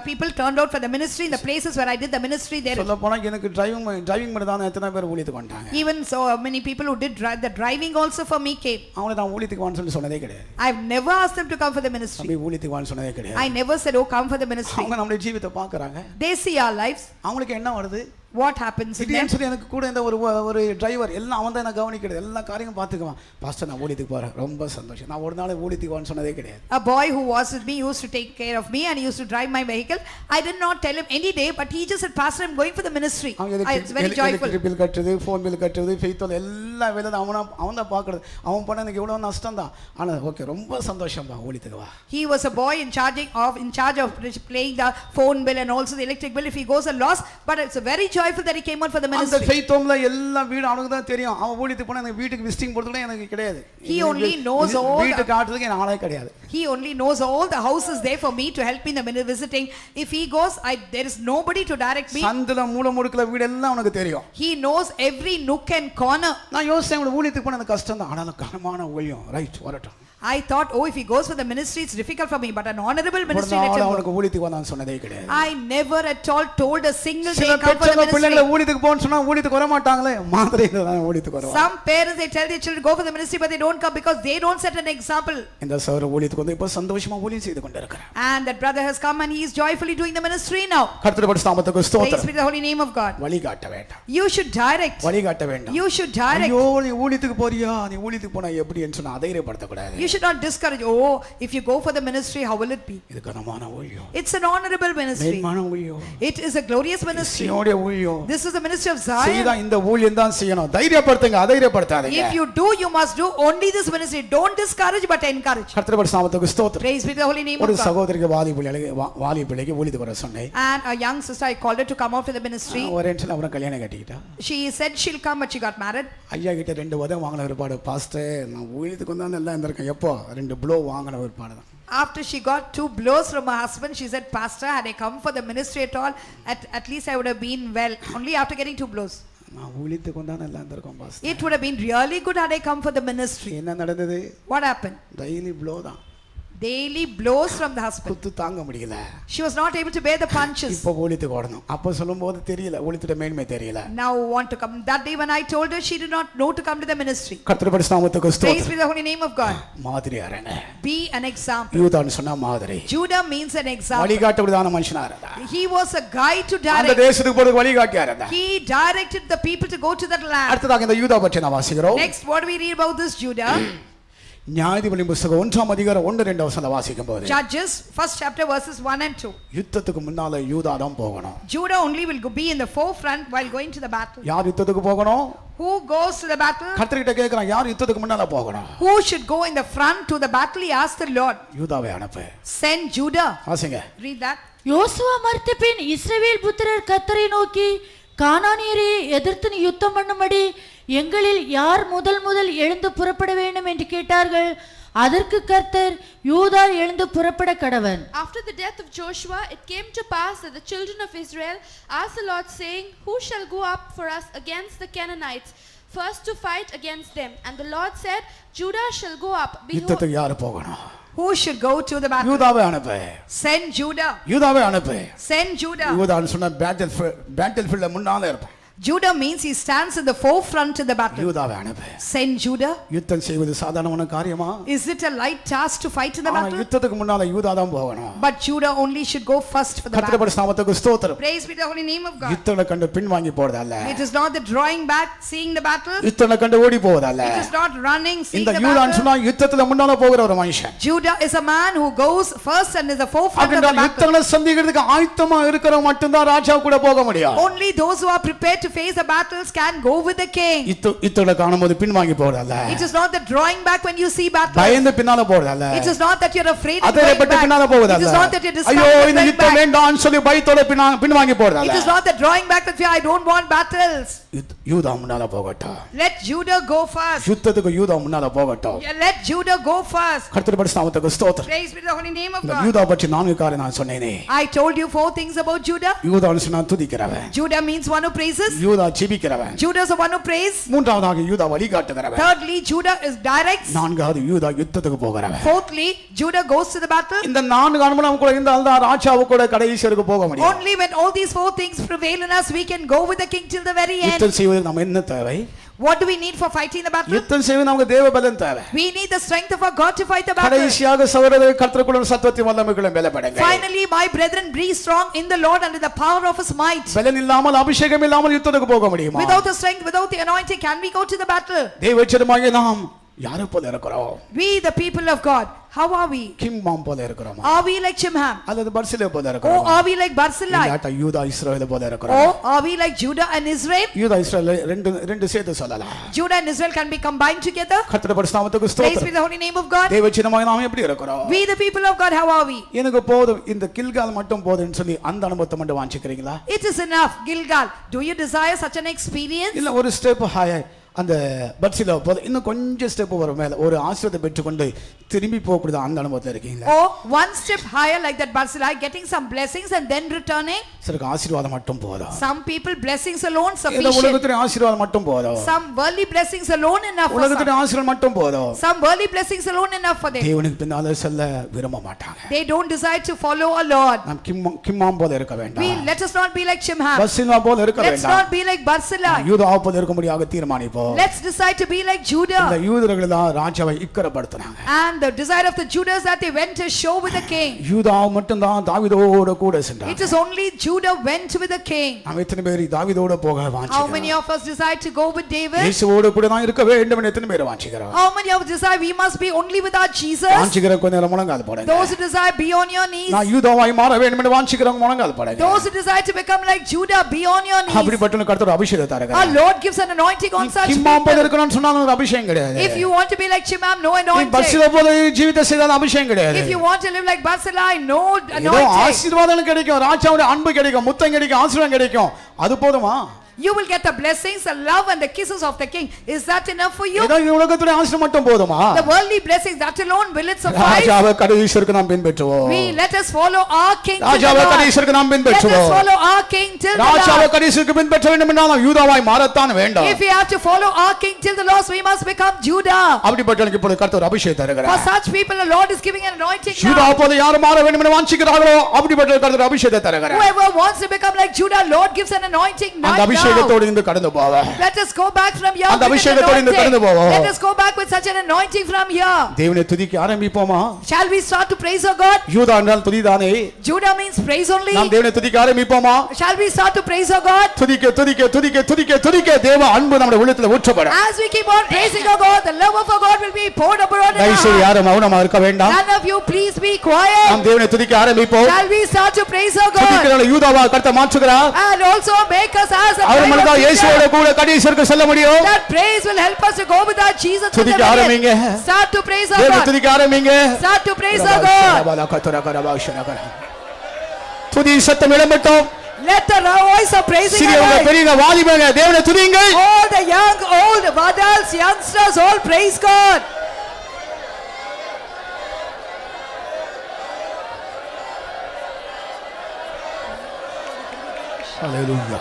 people turned out for the ministry in the places where I did the ministry there. சொல்ல போனா எனக்கு டிரைவிங் பண்ணதான எத்தனை பேர் ஊழியத்துக்கு வந்தாங்க. Even so many people who did the driving also for me came. அவங்கள நான் ஊழியத்துக்கு வான்னு சொல்லி சொன்னதே கிடையாது. I've never asked them to come for the ministry. அப்படி ஊழியத்துக்கு வான்னு சொன்னதே கிடையாது. I never said, oh, come for the ministry. அவங்க நம்மளுடைய ஜீவிதத்தை பார்க்கறாங்க. They see our lives. அவங்களுக்கு என்ன வருது? What happens in them? திடீர்னு சொல்லி எனக்கு கூட இந்த ஒரு டிரைவர் எல்லாம் அவன் தான் என்ன கவனிக்கிறது, எல்லா காரியமும் பார்த்துக்குவான். பாஸ்டர் நான் ஊழியத்துக்கு போறேன், ரொம்ப சந்தோஷம். நான் ஒரு நாள் ஊழியத்துக்கு வான்னு சொன்னதே கிடையாது. A boy who was with me used to take care of me and he used to drive my vehicle. I did not tell him any day, but he just said, Pastor, I'm going for the ministry. I was very joyful. Bill கட்டுறது, phone bill கட்டுறது, ஃபெய்த்தோல் எல்லா வேலையும் அவன் தான் பார்க்கறது. அவன் பண்ண எனக்கு எவ்வளவு நஷ்டம் தான். ஆனா ஓகே, ரொம்ப சந்தோஷம் தான், ஊழியத்துக்கு வா. He was a boy in charge of paying the phone bill and also the electric bill if he goes a loss, but it's very joyful that he came out for the ministry. அந்த ஃபெய்த்தோம்ல எல்லா வீடு அவனுக்கு தான் தெரியும். அவன் ஊழியத்துக்கு போனா எனக்கு வீட்டுக்கு விசிட்டிங் போறதுல எனக்கு கிடையாது. He only knows all. வீட்டு காட்டுறதுக்கு எனக்கு ஆளே கிடையாது. He only knows all the houses there for me to help me in the visiting. If he goes, there is nobody to direct me. சந்தல மூல முடுக்குல வீடு எல்லாம் அவனுக்கு தெரியும். He knows every nook and corner. நான் யோசிச்சேன் ஊழியத்துக்கு போனா எனக்கு கஷ்டம் தான், ஆனாலும் கனமான ஊழியம், ரைட் வரட்டும். I thought, oh, if he goes for the ministry, it's difficult for me, but an honorable ministry. அவனுக்கு ஊழியத்துக்கு வந்தான்னு சொன்னதே கிடையாது. I never at all told a single day சில come for the ministry. பிள்ளைகளை ஊழியத்துக்கு போன்னு சொன்னா ஊழியத்துக்கு வர மாட்டாங்களே, மாதிரியில தான் ஊழியத்துக்கு வருவாங்க. Some parents they tell their children go for the ministry but they don't come because they don't set an example. இந்த சகோதரர் ஊழியத்துக்கு வந்து இப்ப சந்தோஷமா ஊழியம் செய்து கொண்டிருக்கிறார். And that brother has come and he is joyfully doing the ministry now. கர்த்தருடைய பரிசுத்த நாமத்துக்கு ஸ்தோத்திரம். Praise be the holy name of God. வழிகாட்ட வேண்டாம். You should direct. வழிகாட்ட வேண்டாம். You should direct. ஐயோ நீ ஊழியத்துக்கு போறியா, நீ ஊழியத்துக்கு போனா எப்படின்னு சொன்னா அதைரியப்படுத்த கூடாது. You should not discourage, oh, if you go for the ministry, how will it be? இது கனமான ஊழியம். It's an honorable ministry. மேன்மையான ஊழியம். It is a glorious ministry. சீயோனுடைய ஊழியம். This is the ministry of Zion. செய்தா இந்த ஊழியம் தான் செய்யணும். தைரியப்படுத்துங்க, அதைரியப்படுத்தாதீங்க. If you do, you must do only this ministry. Don't discourage but encourage. கர்த்தருடைய பரிசுத்த நாமத்துக்கு ஸ்தோத்திரம். Praise be the holy name of ஒரு God. சகோதரிக்கு வாலிபிள்ளைக்கு ஊழியத்துக்கு வர சொன்னேன். And a young sister, I called her to come out to the ministry. ஒரு நிமிஷம் அப்புறம் கல்யாணம் கட்டிக்கிட்டா. She said she'll come but she got married. ஐயா கிட்ட 2 உதவி வாங்கின ஒருபாடு, பாஸ்டர் நான் ஊழியத்துக்கு வந்தா நல்லா இருந்திருக்கேன், எப்போ 2 ப்ளோ வாங்கின ஒருபாடு தான். After she got 2 blows from her husband, she said, Pastor, had I come for the ministry at all, at least I would have been well. Only after getting 2 blows. நான் ஊழியத்துக்கு வந்தா நல்லா இருந்திருக்கேன் pastor. It would have been really good had I come for the ministry. என்ன நடந்தது? What happened? Daily flow தான். Daily blows from the husband. குத்து தாங்க முடியல. She was not able to bear the punches. இப்போ ஊழியத்துக்கு ஓடணும். அப்போ சொல்லும்போது தெரியல, ஊழியத்தோட மேன்மை தெரியல. Now want to come. That day when I told her, she did not know to come to the ministry. கர்த்தருடைய பரிசுத்த நாமத்துக்கு ஸ்தோத்திரம். Praise be the holy name of God. மாதிரியா இருங்க. Be an example. யூதான்னு சொன்னா மாதிரி. Judah means an example. வழிகாட்டக்கூடியதான மனுஷனா இருந்தார். He was a guide to direct. அந்த தேசத்துக்கு போறதுக்கு வழிகாட்டியா இருந்தார். He directed the people to go to that land. அடுத்ததாக இந்த யூதா பற்றி நான் வாசிக்கிறோம். Next, what do we read about this Judah? நியாயாதிபதிகளின் புத்தகம் 1ஆம் அதிகாரம் 1-2 வசனங்களை வாசிக்கும்போது Judges, 1st chapter verses 1 and 2. யுத்தத்துக்கு முன்னால யூதா தான் போகணும். Judah only will be in the forefront while going to the battle. யார் யுத்தத்துக்கு போகணும்? Who goes to the battle? கர்த்தர்கிட்ட கேக்குறான், யார் யுத்தத்துக்கு முன்னால போகணும்? Who should go in the front to the battle? He asked the Lord. யூதாவை அனுப்பு. Send Judah. வாசிங்க. Read that. யோசுவா மரித்த பின் இஸ்ரவேல் புத்திரர் கர்த்தரை நோக்கி, கானானியரை எதிர்த்து யுத்தம் பண்ணும்படி எங்களில் யார் முதல் எழுந்து புறப்பட வேண்டும் என்று கேட்டார்கள். அதற்கு கர்த்தர், யூதா எழுந்து புறப்பட கடவன். After the death of Joshua, it came to pass that the children of Israel asked the Lord, saying, Who shall go up for us against the Canaanites, first to fight against them? And the Lord said, Judah shall go up. யுத்தத்துக்கு யார் போகணும்? Who should go to the battle? யூதாவை அனுப்பு. Send Judah. யூதாவை அனுப்பு. Send Judah. யூதான்னு சொன்னா battle ஃபீல்ட்ல முன்னால இருப்பான். Judah means he stands in the forefront in the battle. யூதாவை அனுப்பு. Send Judah. யுத்தம் செய்வது சாதாரணமான காரியமா? Is it a light task to fight in the ஆனா battle? யுத்தத்துக்கு முன்னால யூதா தான் போகணும். But Judah only should go first for the battle. கர்த்தருடைய நாமத்துக்கு ஸ்தோத்திரம். Praise be to the holy name of God. யுத்தத்தை கண்டு பின் வாங்கி போறதல்ல. It is not the drawing back, seeing the battle. யுத்தத்தை கண்டு ஓடி போவதல்ல. It is not running, seeing இந்த the யூதான் battle. சொன்னா யுத்தத்துல முன்னால போகிற ஒரு மனுஷன். Judah is a man who goes first and is the forefront of the அப்படினா battle. யுத்தங்களை சந்திக்கிறதுக்கு ஆயத்தமா இருக்கிறவங்க மட்டும் தான் ராஜா கூட போக முடியும். Only those who are prepared to face the battles can go with the king. யுத்தத்தை காணும்போது பின் வாங்கி போறதல்ல. It is not the drawing back when you see battles. பயந்து பின்னால போறதல்ல. It is not that you are afraid of அதே going பட்டு back. பின்னால போவதல்ல. It is not that you are ஐயோ discouraged இந்த going யுத்தம் back. வேண்டாம்னு சொல்லி பயத்தோட பின் வாங்கி போறதல்ல. It is not the drawing back that I don't want battles. யூதா முன்னால போகட்டும். Let Judah go first. யுத்தத்துக்கு யூதா முன்னால போகட்டும். Yeah, let Judah go first. கர்த்தருடைய நாமத்துக்கு ஸ்தோத்திரம். Praise be to the holy name of இந்த God. யூதா பற்றி 4 காரியம் நான் சொன்னேனே. I told you 4 things about Judah. யூதான்னு சொன்னா துதிக்கிறவன். Judah means one who praises. யூதா ஜெபிக்கிறவன். Judah is the one who prays. மூன்றாவதாக யூதா வழிகாட்டுகிறவன். Thirdly, Judah is directs. நான்காவது யூதா யுத்தத்துக்கு போகிறவன். Fourthly, Judah goes to the battle. இந்த 4 காரணமும் நமக்கு இருந்தால் தான் ராஜாவு கூட கடைசி வரைக்கும் போக முடியும். Only when all these 4 things prevail in us, we can go with the king till the very end. யுத்தம் செய்வதற்கு நம்ம என்ன தேவை? What do we need for fighting the battle? யுத்தம் செய்வது நமக்கு தேவ பலன் தேவை. We need the strength of our God to fight the battle. கடைசியாக சகோதரரே கர்த்தருக்குள்ள சத்துவத்தின் வல்லமைக்குள்ள பலப்படுங்க. Finally, my brethren, be strong in the Lord and in the power of his might. பலன் இல்லாமல் அபிஷேகம் இல்லாமல் யுத்தத்துக்கு போக முடியுமா? Without the strength, without the anointing, can we go to the battle? தேவச்சனமாகிய நாம் யாரை போல இருக்கிறோம்? We, the people of God, how are we? கிம்மாம் போல இருக்கிறோமா? Are we like Chimham? அல்லது பர்சிலே போல Or இருக்கிறோமா? are we like Barzillai? இல்லாட்ட யூதா இஸ்ரவேல் போல இருக்கிறோமா? Or are we like Judah and Israel? யூதா இஸ்ரவேல் ரெண்டு சேர்த்து சொல்லலாம். Judah and Israel can be combined together. கர்த்தருடைய நாமத்துக்கு Praise be ஸ்தோத்திரம். the holy name of God. தேவச்சனமாகிய நாம் எப்படி இருக்கிறோம்? We, the people of God, how are we? எனக்கு போதும் இந்த கில்கால் மட்டும் போதும்னு சொல்லி அந்த அனுபவத்தை மட்டும் வாஞ்சிக்கிறீங்களா? It is enough, Gilgal. Do you desire such an experience? இல்ல ஒரு ஸ்டெப் ஹையர் அந்த பர்சிலா போது இன்னும் கொஞ்சம் ஸ்டெப் வரும் மேல ஒரு ஆசீர்வாதத்தை பெற்றுக்கொண்டு திரும்பி போகக்கூடாது அந்த அனுபவத்தில் இருக்கீங்களா? Or one step higher like that Barzillai, getting some blessings and then returning. சிலருக்கு ஆசீர்வாதம் மட்டும் போதும். Some people blessings alone இந்த sufficient. உலகத்திலே ஆசீர்வாதம் மட்டும் போதும். Some worldly blessings alone enough for உலகத்திலே some. ஆசீர்வாதம் மட்டும் போதும். Some worldly blessings alone enough for them. தேவனுக்கு பின்னால செல்ல விரும்ப மாட்டாங்க. They don't desire to follow our Lord. நாம் கிம்மாம் போல இருக்க We வேண்டாம். let us not be like Chimham. பர்சிலா போல இருக்க Let's வேண்டாம். not be like Barzillai. யூதா போல இருக்க முடியாத தீர்மானிப்போம். Let's decide to be like Judah. இந்த யூதர்கள் தான் ராஜாவை இக்கரப்படுத்தினாங்க. And the desire of the Judah is that they went to show with the king. யூதா மட்டும் தான் தாவீதோட கூட சென்றார். It is only Judah went with the king. நாம் எத்தனை பேர் தாவீதோட போக How வாஞ்சிக்கிறோம்? many of us desire to go with David? இயேசுவோடு கூட தான் இருக்க வேண்டும் என்று எத்தனை பேர் வாஞ்சிக்கிறோம்? How many of us desire we must be only with our Jesus? வாஞ்சிக்கிற கொஞ்ச நேரம் முழங்கால் போடுங்க. Those who desire be on your knees. நான் யூதாவாய் மாற வேண்டும் என்று வாஞ்சிக்கிறவங்க முழங்கால் போடுங்க. Those who desire to become like Judah be on your knees. அப்படிப்பட்ட கர்த்தர் அபிஷேகம் Our தருகிறார். Lord gives an anointing on such கிம்மாம் போல people. இருக்கணும்னு சொன்னாலும் ஒரு அபிஷேகம் கிடையாது. If you want to be like Chimham, no நீ anointing. பர்சிலா போல ஜீவித செய்தால் அபிஷேகம் கிடையாது. If you want to live like Barzillai, no ஏதோ anointing. ஆசீர்வாதம் கிடைக்கும், ராஜாவுடைய அன்பு கிடைக்கும், முத்தம் கிடைக்கும், ஆசீர்வாதம் கிடைக்கும். அது போதுமா? You will get the blessings, the love and the kisses of the king. Is that enough for you? ஏதோ இந்த உலகத்துடைய ஆசீர்வாதம் மட்டும் போதுமா? The worldly blessings, that alone will it suffice? ராஜாவை கடைசிக்கு நாம் பின்பற்றுவோம். We let us follow our king till the ராஜாவை Lord. கடைசிக்கு நாம் Let us பின்பற்றுவோம். follow our king till the ராஜாவை Lord. கடைசிக்கு பின்பற்ற வேண்டும் என்றால் நாம் யூதாவாய் மாறத்தான் வேண்டும். If we have to follow our king till the Lord, we must become Judah. அப்படிப்பட்டவனுக்கு இப்பொழுது கர்த்தர் அபிஷேகம் For தருகிறார். such people, the Lord is giving an anointing யூதா now. போல யார் மாற வேண்டும் என்று வாஞ்சிக்கிறார்களோ அப்படிப்பட்ட கர்த்தர் அபிஷேகத்தை தருகிறார். Whoever wants to become like Judah, Lord gives an anointing அந்த right now. அபிஷேகத்தோடு இந்த கடந்து போவ. Let us go back from here அந்த with an அபிஷேகத்தோடு இந்த கடந்து anointing. போவோம். Let us go back with such an anointing from here. தேவனை துதிக்க ஆரம்பிப்போமா? Shall we start to praise our God? யூதா என்றால் துதிதானே. Judah means praise only. நாம் தேவனை துதிக்க ஆரம்பிப்போமா? Shall we start to praise our God? துதிக்க துதிக்க துதிக்க துதிக்க துதிக்க தேவ அன்பு நம்முடைய உள்ளத்துல ஊற்றப்படும். As we keep on praising our God, the love of our God will be poured abroad in our தயவுசெய்து heart. யாரும் மௌனமா இருக்க வேண்டாம். None of you please be quiet. நாம் தேவனை துதிக்க ஆரம்பிப்போம். Shall we start to praise our God? துதிக்கிறவளை யூதாவா கர்த்தர் மாற்றுகிறார். And also make us as a our bride மனதா of இயேசுவோட Judah. கூட கடைசிக்கு செல்ல முடியும். That praise will help us to go with our Jesus to the துதிக்க very ஆரம்பிங்க. end. Start to praise our தேவனை God. துதிக்க ஆரம்பிங்க. Start to praise our God. துதி சத்தம் எழும்பட்டும். Let the voice of praising சிறியவங்க arise. பெரியவங்க வாலிபங்க தேவனை துதியுங்கள். All the young, old, adults, youngsters, all praise God. ஹalleluya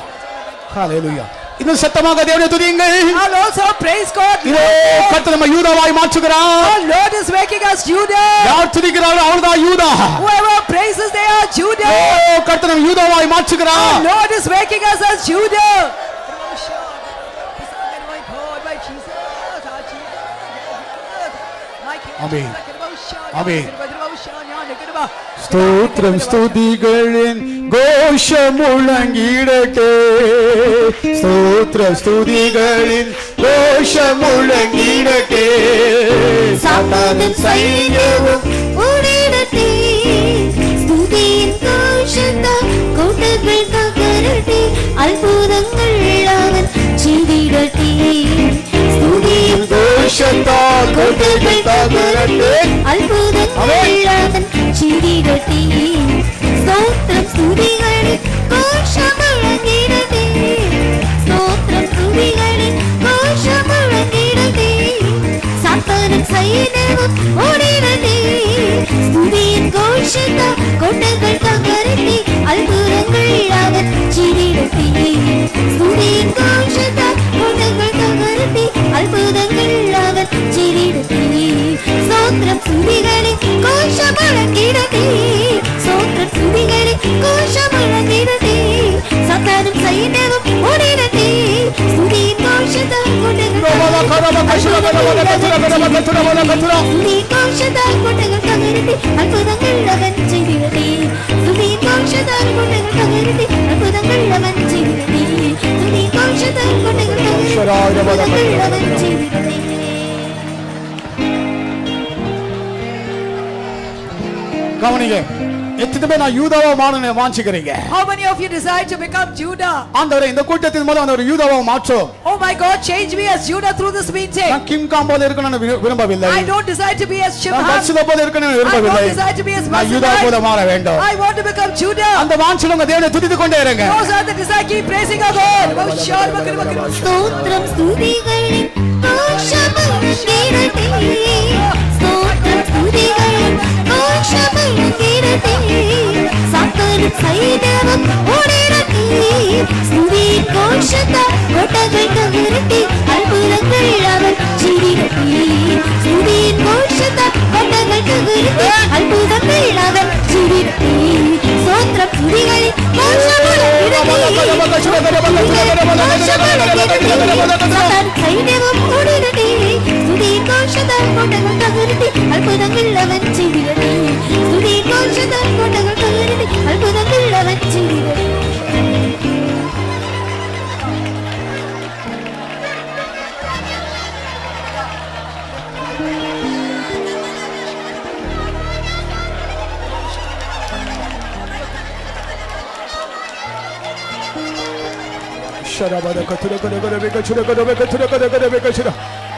ஹalleluya இன்னும் சத்தமாக தேவனை துதியுங்கள். And also praise God. இதோ கர்த்தர் நம்ம யூதாவாய் மாற்றுகிறார். Our Lord is making us Judah. யார் துதிக்கிறாரோ அவர்தான் யூதா. Whoever praises, they are Judah. ஓ கர்த்தர் நம்ம யூதாவாய் மாற்றுகிறார். Our Lord is making us as Judah. ആമേൻ ആമേൻ സ്തോത്രം സ്തുതികളിൻ ഘോഷം മുഴങ്ങിടട്ടെ സ്തോത്ര സ്തുതികളിൻ ഘോഷം മുഴങ്ങിടട്ടെ സാത്താനും സൈന്യവും ഓടിടട്ടെ സ്തുതിയിൻ ഘോഷത്താൽ കോട്ടകൾ തകരട്ടെ അത്ഭുതങ്ങൾ അവൻ ചെയ്തിടട്ടെ സ്തുതിയിൻ ഘോഷത്താൽ കോട്ടകൾ തകരട്ടെ അത്ഭുതങ്ങൾ അവൻ ചെയ്തിടട്ടെ സ്തോത്രം സ്തുതികളിൽ ഘോഷമുഴങ്ങിടട്ടെ സ്തോത്രം സ്തുതികളിൽ ഘോഷമുഴങ്ങിടട്ടെ സാത്താനും സൈന്യവും ഓടിടട്ടെ സ്തുതിയിൻ ഘോഷത്താൽ കോട്ടകൾ തകരട്ടെ അത്ഭുതങ്ങൾ അവൻ ചെയ്തിടട്ടെ സ്തുതിയിൻ ഘോഷത്താൽ കോട്ടകൾ തകരട്ടെ അത്ഭുതങ്ങൾ അവൻ ചെയ്തിടട്ടെ സ്തോത്രം സ്തുതികളിൽ ഘോഷമുഴങ്ങിടട്ടെ സ്തോത്രം സ്തുതികളിൽ ഘോഷമുഴങ്ങിടട്ടെ സാത്താനും സൈന്യവും ഓടിടട്ടെ സ്തുതിയിൻ ഘോഷത്താൽ കോട്ടകൾ അത്ഭുതങ്ങൾ അവൻ ചെയ്തിടട്ടെ സ്തുതിയിൻ ഘോഷത്താൽ കോട്ടകൾ തകരട്ടെ അത്ഭുതങ്ങൾ അവൻ ചെയ്തിടട്ടെ സ്തുതിയിൻ ഘോഷത്താൽ കോട്ടകൾ തകരട്ടെ അത്ഭുതങ്ങൾ അവൻ ചെയ്തിടട്ടെ கவனிங்க எத்தனை பேர் நான் யூதாவா மாறணும்னு வாஞ்சிக்கிறீங்க How many of you desire to become Judah? ஆண்டவரே இந்த கூட்டத்தின் மூலம் அந்த ஒரு யூதாவா மாற்றும் Oh my God, change me as Judah through this meeting. நான் கிம் காம் போல இருக்கணும்னு விரும்பவில்லை I don't desire to be as நான் Shimham. பர்சிலா போல இருக்கணும்னு I விரும்பவில்லை don't desire to be as நான் யூதா போல மாற வேண்டும் I want to become Judah. அந்த வாஞ்சில உங்க தேவனை துதித்து கொண்டே இருங்க Those are the desire, keep praising our God. Oh, sure, സ്തോത്രം സ്തുതികളിൽ ഘോഷമുഴങ്ങിടട്ടെ സ്തോത്രം സ്തുതികളിൽ ഘോഷമുഴങ്ങിടട്ടെ സാത്താനും സൈന്യവും ഓടിടട്ടെ സ്തുതിയിൻ ഘോഷത്താൽ കോട്ടകൾ തകരട്ടെ അത്ഭുതങ്ങൾ അവൻ ചെയ്തിടട്ടെ സ്തുതിയിൻ ഘോഷത്താൽ കോട്ടകൾ തകരട്ടെ അത്ഭുതങ്ങൾ അവൻ ചെയ്തിടട്ടെ സ്തോത്രം സ്തുതികളിൽ ഘോഷമുഴങ്ങിടട്ടെ സാത്താനും സൈന്യവും ഓടിടട്ടെ സ്തുതിയിൻ ഘോഷത്താൽ കോട്ടകൾ തകരട്ടെ അത്ഭുതങ്ങൾ അവൻ ചെയ്തിടട്ടെ സ്തുതിയിൻ ഘോഷത്താൽ കോട്ടകൾ തകരട്ടെ അത്ഭുതങ്ങൾ അവൻ ചെയ്തിടട്ടെ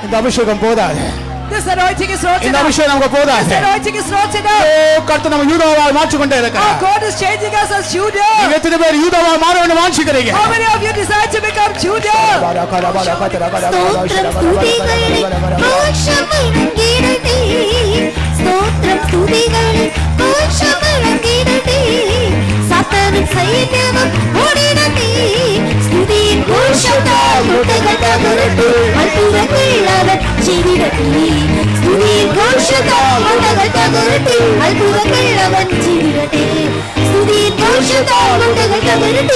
இந்த அபிஷேகம் போதாது This anointing is not இந்த enough. அபிஷேகம் நமக்கு This போதாது anointing is not enough. கர்த்தர் நம்ம யூதாவா மாற்றிக் கொண்டே Our இருக்கிறார் God is changing us as Judah. நீங்க எத்தனை பேர் யூதாவா மாறணும்னு வாஞ்சிக்கிறீங்க How many of you desire to become Judah? സ്തോത്രം സ്തുതികളിൽ ഘോഷമുഴങ്ങിടട്ടെ സ്തോത്രം സ്തുതികളിൽ ഘോഷമുഴങ്ങിടട്ടെ സാത്താനും സൈന്യവും ഓടിടട്ടെ സ്തുതിയിൻ ഘോഷത്താൽ കോട്ടകൾ തകരട്ടെ അത്ഭുതങ്ങൾ അവൻ ചെയ്തിടട്ടെ സ്തുതിയിൻ ഘോഷത്താൽ കോട്ടകൾ തകരട്ടെ അത്ഭുതങ്ങൾ അവൻ ചെയ്തിടട്ടെ സ്തുതിയിൻ ഘോഷത്താൽ കോട്ടകൾ തകരട്ടെ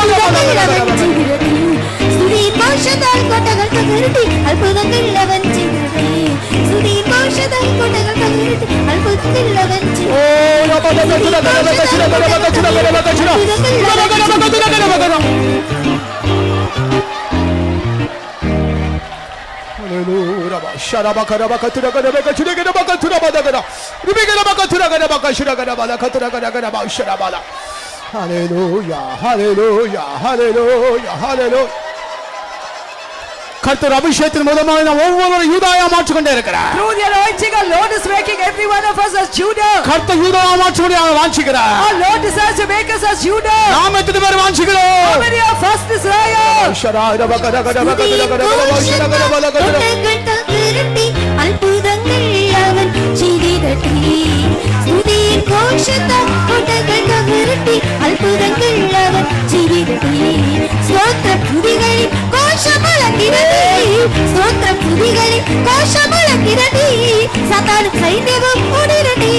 അത്ഭുതങ്ങൾ അവൻ ചെയ്തിടട്ടെ സ്തുതിയിൻ ഘോഷത്താൽ കോട്ടകൾ തകരട്ടെ അത്ഭുതങ്ങൾ അവൻ ചെയ്തിടട്ടെ സ്തുതിയിൻ ഘോഷത്താൽ കോട്ടകൾ തകരട്ടെ അത്ഭുതങ്ങൾ അവൻ கர்த்தர் அபிஷேகத்தின் மூலமாக நாம் ஒவ்வொருவரும் யூதாயா மாற்றிக் கொண்டே இருக்கிறார் Through the anointing, our Lord is making every one of us as Judah. கர்த்தர் யூதாயா மாற்றும்படி அவர் வாஞ்சிக்கிறார் Our Lord desires to make us as Judah. நாம் எத்தனை பேர் வாஞ்சிக்கிறோம் How many of us desire? അത്ഭുതങ്ങൾ അവൻ ചെയ്തിടട്ടെ സ്തുതിയിൻ ഘോഷത്താൽ കോട്ടകൾ തകരട്ടെ അത്ഭുതങ്ങൾ അവൻ ചെയ്തിടട്ടെ സ്തോത്രം സ്തുതികളിൽ ഘോഷമുഴങ്ങിടട്ടെ സ്തോത്രം സ്തുതികളിൽ ഘോഷമുഴങ്ങിടട്ടെ സാത്താനും സൈന്യവും ഓടിടട്ടെ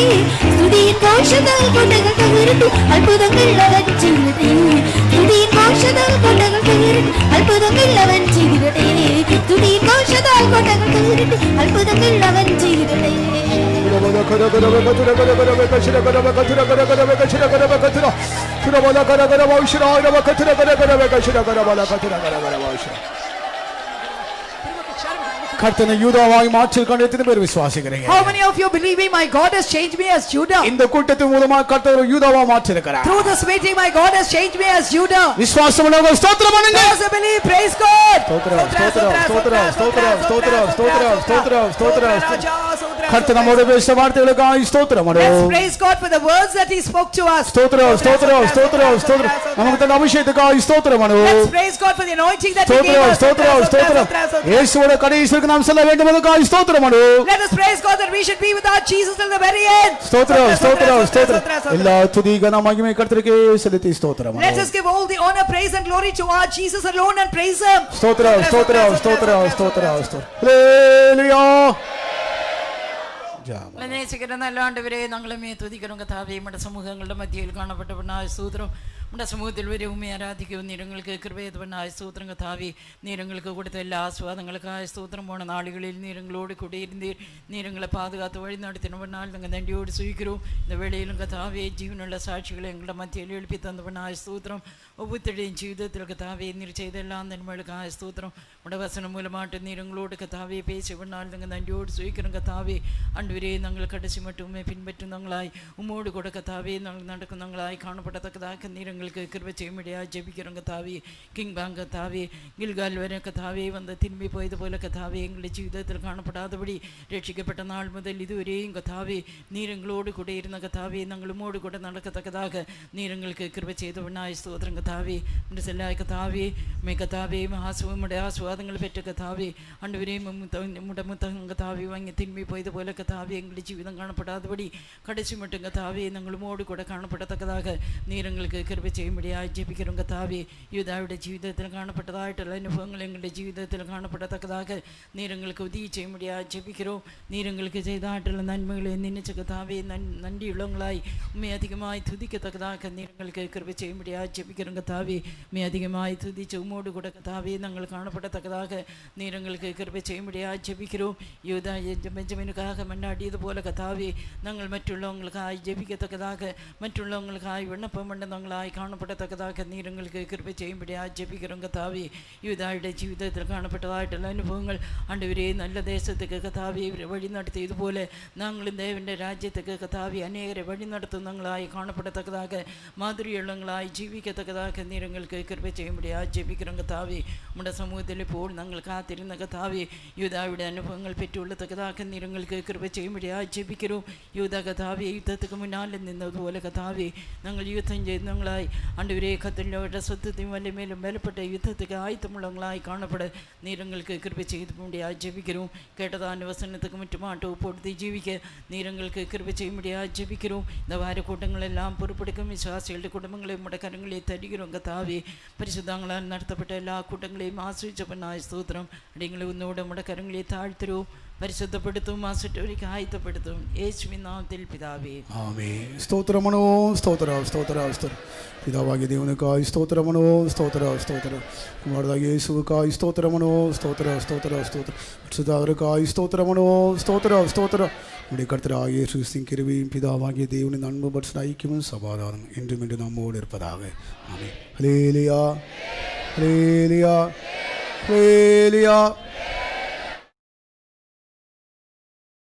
സ്തുതിയിൻ ഘോഷത്താൽ കോട്ടകൾ തകരട്ടെ അത്ഭുതങ്ങൾ അവൻ ചെയ്തിടട്ടെ സ്തുതിയിൻ ഘോഷത്താൽ കോട്ടകൾ തകരട്ടെ അത്ഭുതങ്ങൾ അവൻ ചെയ്തിടട്ടെ സ്തുതിയിൻ ഘോഷത്താൽ കോട്ടകൾ തകരട്ടെ അത്ഭുതങ്ങൾ അവൻ ചെയ്തിടട്ടെ கர்த்தனை யூதாவாய் மாற்றிருக்கான். எத்தனை பேர் விசுவாசிக்கிறீங்க? How many of you believing my God has changed me as Judah? இந்த கூட்டத்தின் மூலமா கர்த்தர் யூதாவா மாற்றிருக்கிறார். Through this meeting my God has changed me as Judah. விசுவாசம் உள்ளவங்க ஸ்தோத்திரம் பண்ணுங்க. Those who believe, praise God. கர்த்தர் நம்மோடு பேசிய வார்த்தைகளுக்காக ஸ்தோத்திரம். Let's praise God for the words that he spoke to us. நமக்கு தந்த அபிஷேகத்துக்காக ஸ்தோத்திரம். Let's praise God for the anointing that he gave us. இயேசுவோட கடைசிக்கு நாம் செல்ல வேண்டும் என்பதற்காக ஸ்தோத்திரம். Let us praise God that we should be with our Jesus till the very end. எல்லா துதி கன மகிமை கர்த்தருக்கே செலுத்தி ஸ்தோத்திரம். Let us give all the honor, praise and glory to our Jesus alone and praise him. ஹல்லேலூயா. நேசிக்கிற நல்ல ஆண்டவரே, ഞങ്ങളുമേ തുതിக்கிறோம் കർത്താവേ. നമ്മുടെ സമൂഹങ്ങളുടെ മധ്യയിൽ കാണപ്പെട്ടവനായ സ്തോത്രം. നമ്മുടെ സമൂഹത്തിൽ വരെ ഉമ്മയെ ആരാധിക്കും. നീരങ്ങൾക്ക് കൃപയതവനായ സ്തോത്രം കർത്താവേ. നീരങ്ങൾക്ക് കൊടുത്ത എല്ലാ ആസ്വാദങ്ങൾക്കായ സ്തോത്രം. പോണ നാളുകളിൽ നീരങ്ങളോട് കൂടിയിരുന്നീർ. നീരങ്ങളെ പാതുകാത്ത് വഴി നടത്തിനവനാൽ നിങ്ങൾ നന്ദിയോട് സ്വീകരിക്കും. இந்த வேளையிலும் கர்த்தாவே ஜீவனுள்ள சாட்சிகளை எங்களோட மத்தியில் எழுப்பி தந்தவனாய ஸ்தோத்திரம். ஒவ்வொருத்தருடைய ജീവിതത്തിൽ கர்த்தாவே நீர் செய்த எல்லா நன்மைகளுக்காയ ஸ்தோத்திரம். உடைய வசனம் மூலமாட்டு நீரங்களோடு கர்த்தாவே பேசிவினால் நீங்கள் நன்றியோடு സ്വീകരിക്കും கர்த்தாவே. ஆண்டவரே, நாங்கள் கடைசி மட்டுமே பின்பற்றுந்தவங்களாய் உம்மோடு கூட கர்த்தாவே நாங்கள் நடക്കുന്നவங்களாய் காணப்படத்தக்கதாக நீர் எங்களுக்கு கிருபை செய்யும்படியாக ஜெபிக்கிறோம் கர்த்தாவே. கிங் பேங்க் கர்த்தாவே, கில்கால் வரை கர்த்தாவே வந்து திரும்பி போயது போல கர்த்தாவே எங்களுடைய ജീവിതത്തിൽ കാണപ്പെടാதபடி രക്ഷിക്കപ്പെട്ട നാൾ മുതൽ ഇതുവരെയും കർത്താവേ നീർ എങ്ങളോട് കൂടെ ഇരുന്ന കർത്താവേ, ഞങ്ങളുമോട് കൂടെ നടക്കത്തക്കதாக നീർ എങ്ങൾക്ക് കൃപ ചെയ്തവനായ സ്തോത്രം കർത്താവേ. മനസ്സിലായ കർത്താവേ, കർത്താവേ മഹാസുവമുടെ ആസ്വാദങ്ങൾ പെറ്റ കർത്താവേ. ആണ്ടവരെയും മുടമുത്തം കർത്താവേ വാങ്ങി തിന്മി പോയത് പോലെ കർത്താവേ എങ്ങളുടെ ജീവിതം കാണപ്പെടാதபடி കടച്ചു മട്ടും കർത്താവേ ഞങ്ങളുമോട് കൂടെ കാണപ്പെടത്തക്കதாக നീർ എങ്ങൾക്ക് കൃപ ചെയ്യുമ്പടിയായി ജപിக்கிறோம் കർത്താവേ. യൂദായുടെ ജീവിതത്തിൽ കാണപ്പെട്ടതായിട്ടുള്ള അനുഭവങ്ങൾ എങ്ങളുടെ ജീവിതത്തിൽ കാണപ്പെടത്തക്കதாக നീർ എങ്ങൾക്ക് ഉദയം ചെയ്യുമ്പടിയായി ജപിக்கிறோம். നീർ എങ്ങൾക്ക് ചെയ്തായിട്ടുള്ള നന്മകളെ നിന്നിച്ച കർത്താവേ നന്ദിയുള്ളവങ്ങളായി ഉമ്മയെ അധികമായി തുതിക്കത്തക്കதாக നീർ എങ്ങൾക്ക് കൃപ ചെയ്യുമ്പടിയായി ജപിக்கிறோம் കർത്താവേ. ഉമ്മയെ അധികമായി തുതിച്ച് ഉമ്മോട് കൂടെ കർത്താവേ ഞങ്ങൾ കാണപ്പെടത്തക്കதாக നീർ എങ്ങൾക്ക് കൃപ ചെയ്യുമ്പടിയായി ജപിக்கிறோம். യൂദാ ബെഞ്ചമിനുക്കാக മണ്ണാടിയത് പോലെ കർത്താവേ ഞങ്ങൾ മറ്റുള്ളവങ്ങൾക്കായി ജപിക്കത്തക്കதாக മറ്റുള്ളവങ്ങൾക്കായി വിണ്ണപ്പം വേണ്ടുന്നവങ്ങളായി കാണപ്പെടത്തക്കதாக നീർ എങ്ങൾക്ക് കൃപ ചെയ്യുമ്പടിയായി ജപിக்கிறோம் കർത്താവേ. യൂദായുടെ ജീവിതത്തിൽ കാണപ്പെട്ടതായിട്ടുള്ള അനുഭവങ്ങൾ ആണ്ടവരെ നല്ല ദേശത്തേക്ക് കർത്താവേ വഴി നടത്തിയതുപോലെ ഞങ്ങളും ദേവൻ്റെ രാജ്യത്തേക്ക് കർത്താവേ അനേകരെ വഴി നടത്തുന്നവങ്ങളായി കാണപ്പെടത്തക്കதாக മാതൃകയുള്ളവങ്ങളായി ജീവിക്കത്തക്കதாக നീർ എങ്ങൾക്ക് കൃപ ചെയ്യുമ്പടിയായി ജപിக்கிறோம் കർത്താവേ. നമ്മുടെ സമൂഹത്തിൽ ഇപ്പോൾ ഞങ്ങൾ കാത്തിരുന്ന കർത്താവേ യൂദായുടെ അനുഭവങ്ങൾ പെറ്റുള്ളത്തക്കதாக നീർ എങ്ങൾക്ക് കൃപ ചെയ്യുമ്പടിയായി ജപിக்கிறோம். യൂദാ കർത്താവേ യുദ്ധத்துக்கு മുന്നാലെ നിന്നതുപോലെ കർത്താവേ ഞങ്ങൾ യുദ്ധം ചെയ്യുന്നവങ്ങളായി ആണ്ടവരെ കത്തലിൻ്റെ സ്വത്വത്തെയും വല്ലമേലും ബലപ്പെട്ട യുദ്ധத்துக்கு ஆயத்தமுள்ளவங்களாய் காணப்பட நீர் எங்களுக்கு கிருபை செய்து முடியாது ஜெபிக்கிறோம். கேட்டதான வசனத்துக்கு முற்றுமாட்டு பொறுத்து ஜீவிக்க நீர் எங்களுக்கு கிருபை செய்ய முடியாது ஜெபிக்கிறோம். இந்த வார கூட்டங்கள் எல்லாம் பொறுப்பெடுக்கும் விசுவாசிகளுடைய குடும்பங்களையும் உடைய கரங்களை தருகிறோம் கர்த்தாவே. பரிசுத்தங்களால் நடத்தப்பட்ட எல்லா கூட்டங்களையும் ஆசீர்வதிப்பவனாய் ஸ்தோத்திரம். அடிங்களை உன்னோட உடைய கரங்களை தாழ்த்துறோம். പരിശുദ്ധപ്പെടുത്തും മാസറ്റവർക്ക് ആയത്തപ്പെടുത്തും യേശുവിൻ നാമത്തിൽ പിതാവേ ആമേൻ. സ്തോത്രമണോ സ്തോത്രം സ്തോത്രം സ്തോത്രം. പിതാവാകിയ ദൈവനുക്കായി സ്തോത്രമണോ സ്തോത്രം സ്തോത്രം. കുമാരനായ യേശുവുക്കായി സ്തോത്രമണോ സ്തോത്രം സ്തോത്രം സ്തോത്രം. പരിശുദ്ധവർക്കായി സ്തോത്രമണോ സ്തോത്രം സ്തോത്രം. നമ്മുടെ കർത്തരായ യേശു ക്രിസ്തുവിൻ കൃപയും പിതാവാകിയ ദൈവനിன் നന്മ பரிசுத்த ஐக்கியமும் சமாதானம் என்றும் என்று நம்மோடு இருப்பதாக. ஆமென். ஹல்லேலூயா ஹல்லேலூயா ஹல்லேலூயா.